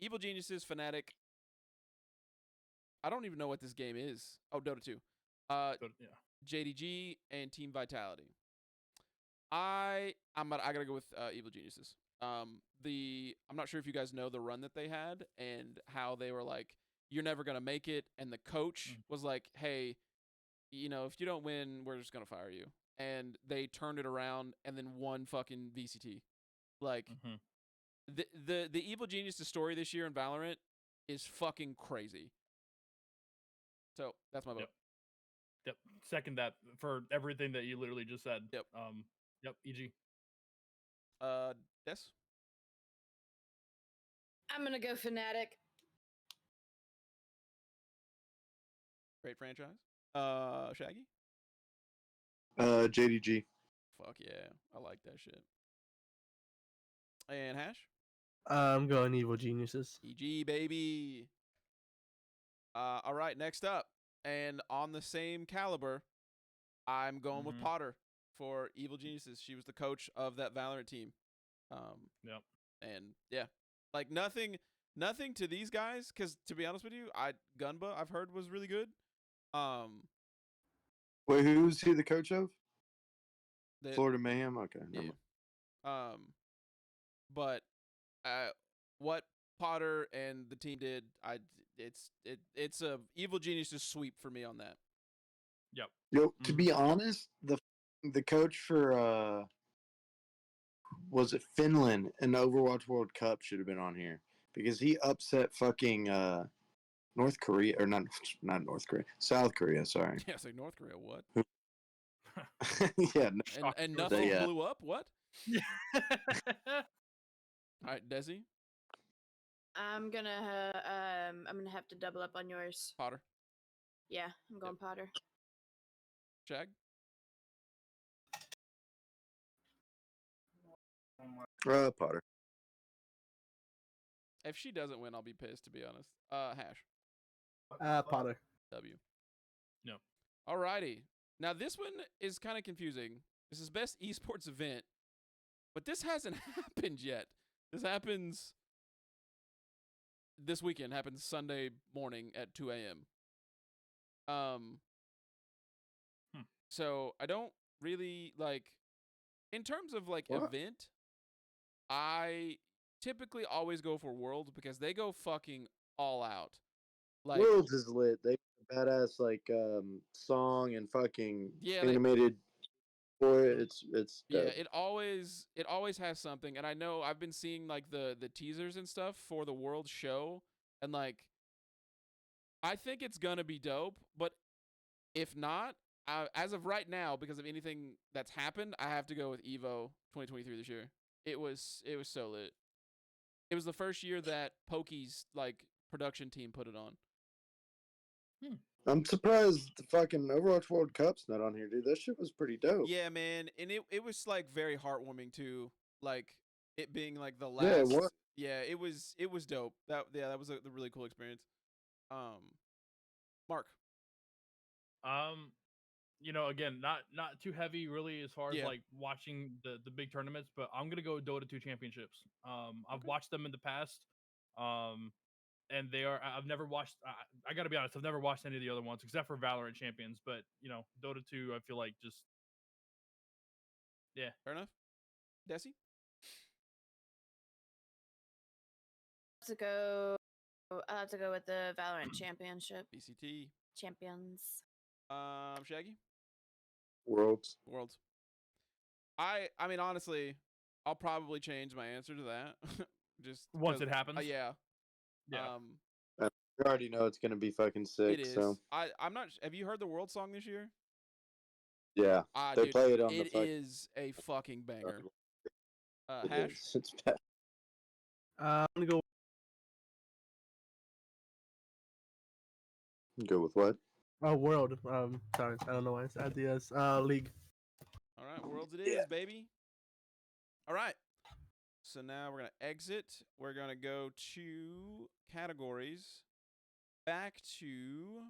Speaker 2: Evil Geniuses, Fnatic. I don't even know what this game is. Oh, Dota 2.
Speaker 4: Yeah.
Speaker 2: JDG and Team Vitality. I gotta go with Evil Geniuses. I'm not sure if you guys know the run that they had and how they were like, you're never gonna make it, and the coach was like, hey, if you don't win, we're just gonna fire you. And they turned it around and then won fucking VCT. Like the Evil Geniuses story this year in Valorant is fucking crazy. So that's my vote.
Speaker 4: Yep. Second that for everything that you literally just said.
Speaker 2: Yep.
Speaker 4: Yep. EG.
Speaker 2: Des?
Speaker 3: I'm gonna go Fnatic.
Speaker 2: Great franchise. Shaggy?
Speaker 1: JDG.
Speaker 2: Fuck yeah. I like that shit. And Hash?
Speaker 5: I'm going Evil Geniuses.
Speaker 2: EG, baby. All right, next up. And on the same caliber, I'm going with Potter for Evil Geniuses. She was the coach of that Valorant team.
Speaker 4: Yep.
Speaker 2: And yeah, like nothing to these guys, because to be honest with you, Gunba I've heard was really good.
Speaker 1: Wait, who's he the coach of? Florida Mayhem. Okay.
Speaker 2: Yeah. But what Potter and the team did, it's a Evil Geniuses sweep for me on that.
Speaker 4: Yep.
Speaker 1: Yo, to be honest, the coach for was it Finland in the Overwatch World Cup should have been on here because he upset fucking North Korea, or not North Korea, South Korea. Sorry.
Speaker 2: Yeah, it's like North Korea. What?
Speaker 1: Yeah.
Speaker 2: And nothing blew up. What?
Speaker 4: Yeah.
Speaker 2: All right, Desi.
Speaker 3: I'm gonna have to double up on yours.
Speaker 2: Potter.
Speaker 3: Yeah, I'm going Potter.
Speaker 2: Shag.
Speaker 1: Potter.
Speaker 2: If she doesn't win, I'll be pissed, to be honest. Hash.
Speaker 5: Potter.
Speaker 2: W.
Speaker 4: No.
Speaker 2: Alrighty. Now this one is kind of confusing. This is best esports event, but this hasn't happened yet. This happens this weekend. Happens Sunday morning at 2 a.m. So I don't really like, in terms of like event, I typically always go for Worlds because they go fucking all out. Like,
Speaker 1: Worlds is lit. They badass like song and fucking animated for it. It's dope.
Speaker 2: Yeah, it always has something. And I know I've been seeing like the teasers and stuff for the World show, and like I think it's gonna be dope, but if not, as of right now, because of anything that's happened, I have to go with Evo 2023 this year. It was so lit. It was the first year that Pokey's like production team put it on.
Speaker 1: I'm surprised the fucking Overwatch World Cup's not on here, dude. That shit was pretty dope.
Speaker 2: Yeah, man, and it was like very heartwarming too. Like it being like the last. Yeah, it was dope. That was a really cool experience. Mark.
Speaker 4: Again, not too heavy really as far as like watching the big tournaments, but I'm gonna go Dota 2 championships. I've watched them in the past. And I've never watched, I gotta be honest, I've never watched any of the other ones except for Valorant Champions, but, Dota 2, I feel like just, yeah.
Speaker 2: Fair enough. Desi?
Speaker 3: I'll have to go with the Valorant Championship.
Speaker 2: BCT.
Speaker 3: Champions.
Speaker 2: Shaggy?
Speaker 1: Worlds.
Speaker 2: I mean, honestly, I'll probably change my answer to that. Just
Speaker 4: once it happens.
Speaker 2: Yeah.
Speaker 1: You already know it's gonna be fucking sick.
Speaker 2: It is.
Speaker 1: So
Speaker 2: I'm not. Have you heard the World song this year?
Speaker 1: Yeah, they
Speaker 2: dude,
Speaker 1: play it on
Speaker 2: it
Speaker 1: the. It
Speaker 2: is a fucking banger.
Speaker 1: Hash. It's bad.
Speaker 5: I'm gonna go.
Speaker 1: Go with what?
Speaker 5: Oh, World. Sorry, I don't know why I said yes. League.
Speaker 2: All right, Worlds it is, baby. All right. So now we're gonna exit. We're gonna go to categories. back to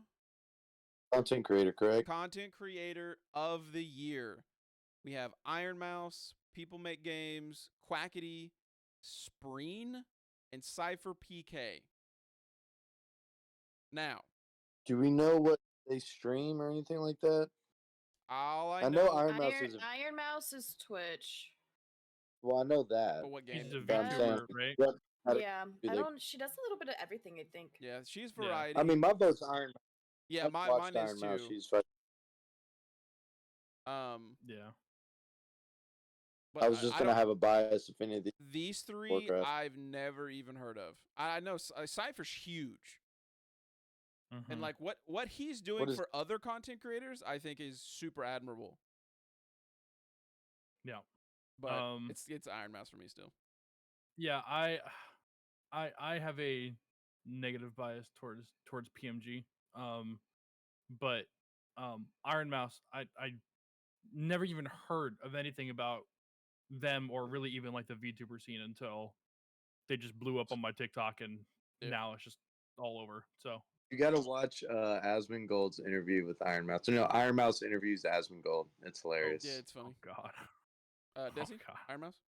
Speaker 1: Content creator, correct?
Speaker 2: content creator of the year. We have Iron Mouse, People Make Games, Quackity, Spreen, and Cypher PK. Now,
Speaker 1: Do we know what they stream or anything like that?
Speaker 2: all I
Speaker 1: I
Speaker 2: know,
Speaker 1: know Iron Mouse isn't.
Speaker 3: Iron Mouse is Twitch.
Speaker 1: Well, I know that.
Speaker 2: but what game?
Speaker 4: He's a
Speaker 1: But I'm saying,
Speaker 4: VTuber, right?
Speaker 1: what- how to
Speaker 3: Yeah,
Speaker 1: be
Speaker 3: I
Speaker 1: like-
Speaker 3: don't. She does a little bit of everything, I think.
Speaker 2: Yeah, she's
Speaker 4: Yeah.
Speaker 2: variety.
Speaker 1: I mean, my vote's Iron Mouse.
Speaker 2: yeah,
Speaker 1: I've
Speaker 2: mine
Speaker 1: watched
Speaker 2: is
Speaker 1: Iron Mouse.
Speaker 2: too.
Speaker 1: She's fucking.
Speaker 4: Yeah.
Speaker 2: But
Speaker 1: I was just gonna have a bias if any of
Speaker 2: these three
Speaker 1: Warcraft.
Speaker 2: I've never even heard of. I know Cypher's huge, and
Speaker 4: Mhm.
Speaker 2: like what he's doing
Speaker 1: is-
Speaker 2: for other content creators, I think is super admirable.
Speaker 4: Yeah.
Speaker 2: But it's Iron Mouse for me still.
Speaker 4: Yeah, I have a negative bias towards PMG. But Iron Mouse, I never even heard of anything about them or really even like the VTuber scene until they just blew up on my TikTok, and
Speaker 2: Yeah.
Speaker 4: now it's just all over. So
Speaker 1: You gotta watch Asmongold's interview with Iron Mouse. No, Iron Mouse interviews Asmongold. It's hilarious.
Speaker 2: Yeah, it's funny.
Speaker 4: oh god,
Speaker 2: Desi,
Speaker 4: God.
Speaker 2: Iron Mouse,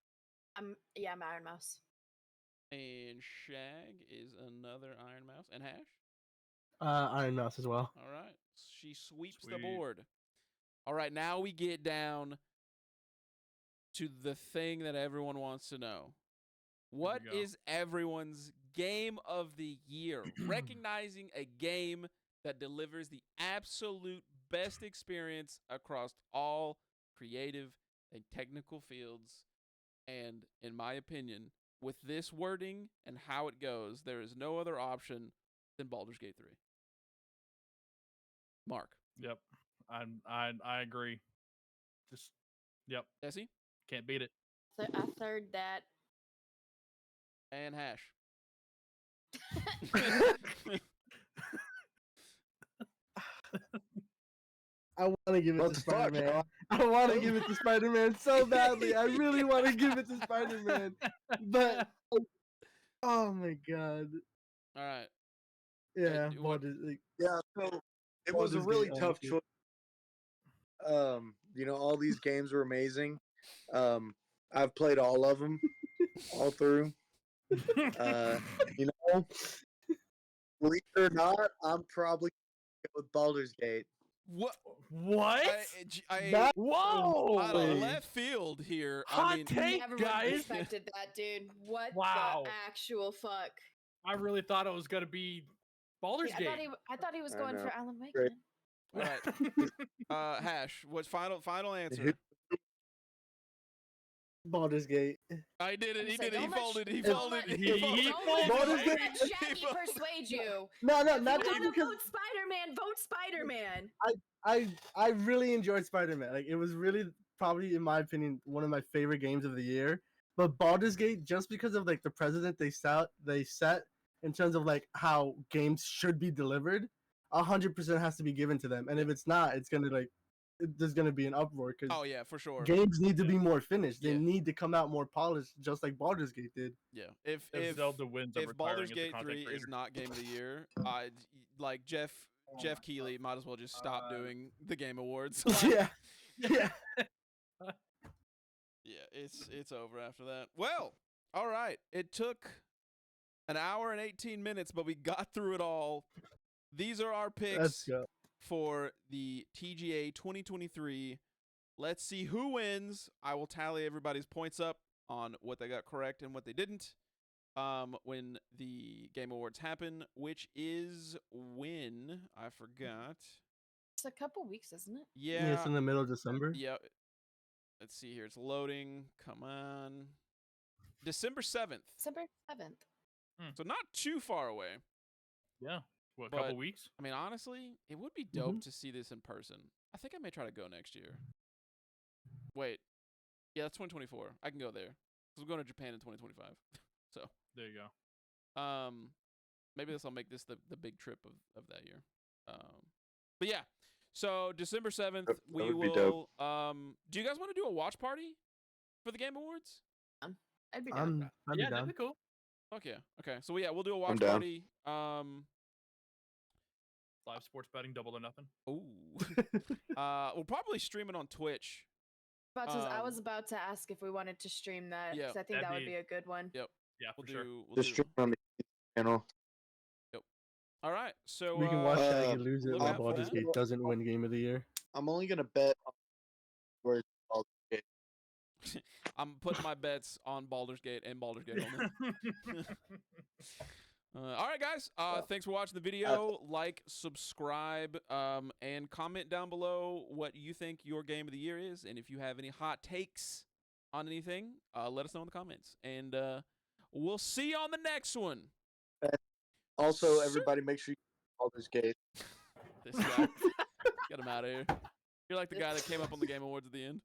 Speaker 3: I'm Iron Mouse.
Speaker 2: and Shag is another Iron Mouse, and Hash.
Speaker 5: Iron Mouse as well.
Speaker 2: All right, she sweeps the
Speaker 4: Sweet.
Speaker 2: board. All right, now we get down to the thing that everyone wants to know. What
Speaker 4: go.
Speaker 2: is everyone's game of the year? Recognizing a game that delivers the absolute best experience across all creative and technical fields. And in my opinion, with this wording and how it goes, there is no other option than Baldur's Gate 3. Mark.
Speaker 4: Yep, I agree. Just yep,
Speaker 2: Jesse?
Speaker 4: can't beat it.
Speaker 3: I third that.
Speaker 2: And Hash.
Speaker 5: I want to give it
Speaker 1: What
Speaker 5: to
Speaker 1: the fuck,
Speaker 5: Spider-Man.
Speaker 1: dog?
Speaker 5: I want to give it to Spider-Man so badly. I really want to give it to Spider-Man. But oh my god.
Speaker 2: All right.
Speaker 5: Yeah,
Speaker 2: what-
Speaker 1: Yeah, so it was a
Speaker 5: Baldur's
Speaker 1: really
Speaker 5: Gate,
Speaker 1: tough
Speaker 5: honestly.
Speaker 1: choice. All these games were amazing. I've played all of them, all through. You know, believe it or not, I'm probably gonna go with Baldur's Gate.
Speaker 2: What?
Speaker 4: What?
Speaker 5: That-
Speaker 4: Whoa!
Speaker 2: out of left field here.
Speaker 4: Hot
Speaker 2: I mean,
Speaker 4: take,
Speaker 3: Never would have
Speaker 4: guys.
Speaker 3: expected that, dude. What
Speaker 4: Wow.
Speaker 3: the actual fuck?
Speaker 4: I really thought it was gonna be Baldur's
Speaker 3: Yeah,
Speaker 4: Gate.
Speaker 3: I thought he was
Speaker 1: I
Speaker 3: going
Speaker 1: know.
Speaker 3: for Alan Wake.
Speaker 1: Great.
Speaker 3: man.
Speaker 2: all right. Hash. What's final answer?
Speaker 5: Baldur's Gate.
Speaker 2: I did it.
Speaker 3: I'm
Speaker 2: He
Speaker 3: saying,
Speaker 2: did it. He
Speaker 3: don't let
Speaker 2: folded.
Speaker 3: sh-
Speaker 2: He
Speaker 3: don't
Speaker 2: folded.
Speaker 3: let-
Speaker 2: He
Speaker 4: He
Speaker 2: folded.
Speaker 3: Don't
Speaker 4: folded.
Speaker 3: let,
Speaker 5: Baldur's
Speaker 3: don't
Speaker 5: Gate-
Speaker 3: let Shaggy
Speaker 2: He folded.
Speaker 3: persuade you.
Speaker 5: No,
Speaker 3: If
Speaker 5: not
Speaker 3: you
Speaker 5: just
Speaker 3: gotta
Speaker 5: because
Speaker 3: vote Spider-Man, vote Spider-Man.
Speaker 5: I really enjoyed Spider-Man. Like it was really probably, in my opinion, one of my favorite games of the year. But Baldur's Gate, just because of like the precedent they set in terms of like how games should be delivered, 100% has to be given to them. And if it's not, it's gonna there's gonna be an uproar because
Speaker 2: Oh yeah, for sure.
Speaker 5: games need to be more finished. They
Speaker 2: Yeah.
Speaker 5: need to come out more polished, just like Baldur's Gate did.
Speaker 2: Yeah. If
Speaker 4: Zelda wins, I'm
Speaker 2: if
Speaker 4: retiring
Speaker 2: Baldur's
Speaker 4: as a
Speaker 2: Gate
Speaker 4: content
Speaker 2: 3 is
Speaker 4: creator.
Speaker 2: not game of the year, like Jeff Keighley might as well just stop doing the Game Awards.
Speaker 5: Yeah, yeah.
Speaker 2: Yeah, it's over after that. Well, all right. It took an hour and 18 minutes, but we got through it all. These are our
Speaker 5: Let's
Speaker 2: picks
Speaker 5: go.
Speaker 2: for the TGA 2023. Let's see who wins. I will tally everybody's points up on what they got correct and what they didn't. When the Game Awards happen, which is when I forgot.
Speaker 3: It's a couple weeks, isn't it?
Speaker 5: Yeah, it's in the middle of December.
Speaker 2: Yeah. Let's see here. It's loading. Come on. December 7th.
Speaker 3: December 7th.
Speaker 2: So not too far away.
Speaker 4: Yeah, what, a
Speaker 2: But-
Speaker 4: couple weeks?
Speaker 2: I mean, honestly, it would be dope to see this in person. I think I may try to go next year. Wait. Yeah, that's 2024. I can go there. Because we're going to Japan in 2025. So,
Speaker 4: There you go.
Speaker 2: maybe this will make this the big trip of that year. But yeah. So, December 7th,
Speaker 1: That
Speaker 2: we
Speaker 1: would be
Speaker 2: will
Speaker 1: dope.
Speaker 2: do you guys want to do a watch party for the Game Awards?
Speaker 3: I'd be down.
Speaker 5: I'd be
Speaker 4: Yeah, that'd
Speaker 5: down.
Speaker 4: be cool.
Speaker 2: Okay. Okay. So yeah, we'll do a watch
Speaker 1: down.
Speaker 2: party.
Speaker 4: Live sports betting, double or nothing.
Speaker 2: Ooh. We'll probably stream it on Twitch.
Speaker 3: I was about to ask if we wanted to stream that
Speaker 2: Yeah.
Speaker 3: because I think that would be a good one.
Speaker 2: Yep.
Speaker 4: Yeah,
Speaker 2: We'll
Speaker 4: for sure.
Speaker 2: do. We'll
Speaker 1: Just
Speaker 2: do.
Speaker 1: stream on the channel.
Speaker 2: All right. So
Speaker 5: We can watch
Speaker 1: uh,
Speaker 5: Shaggy lose it
Speaker 2: look
Speaker 5: while
Speaker 2: out for
Speaker 5: Baldur's
Speaker 2: that.
Speaker 5: Gate doesn't win Game of the Year.
Speaker 1: I'm only gonna bet on where it's called.
Speaker 2: I'm putting my bets on Baldur's Gate and Baldur's Gate only. All right, guys. Thanks for watching the video. Like, subscribe, and comment down below what you think your game of the year is, and if you have any hot takes on anything, let us know in the comments. And we'll see you on the next one.
Speaker 1: Also, everybody, make sure you Baldur's Gate.
Speaker 2: This guy, get him out of here. You're like the guy that came up on the Game Awards at the end.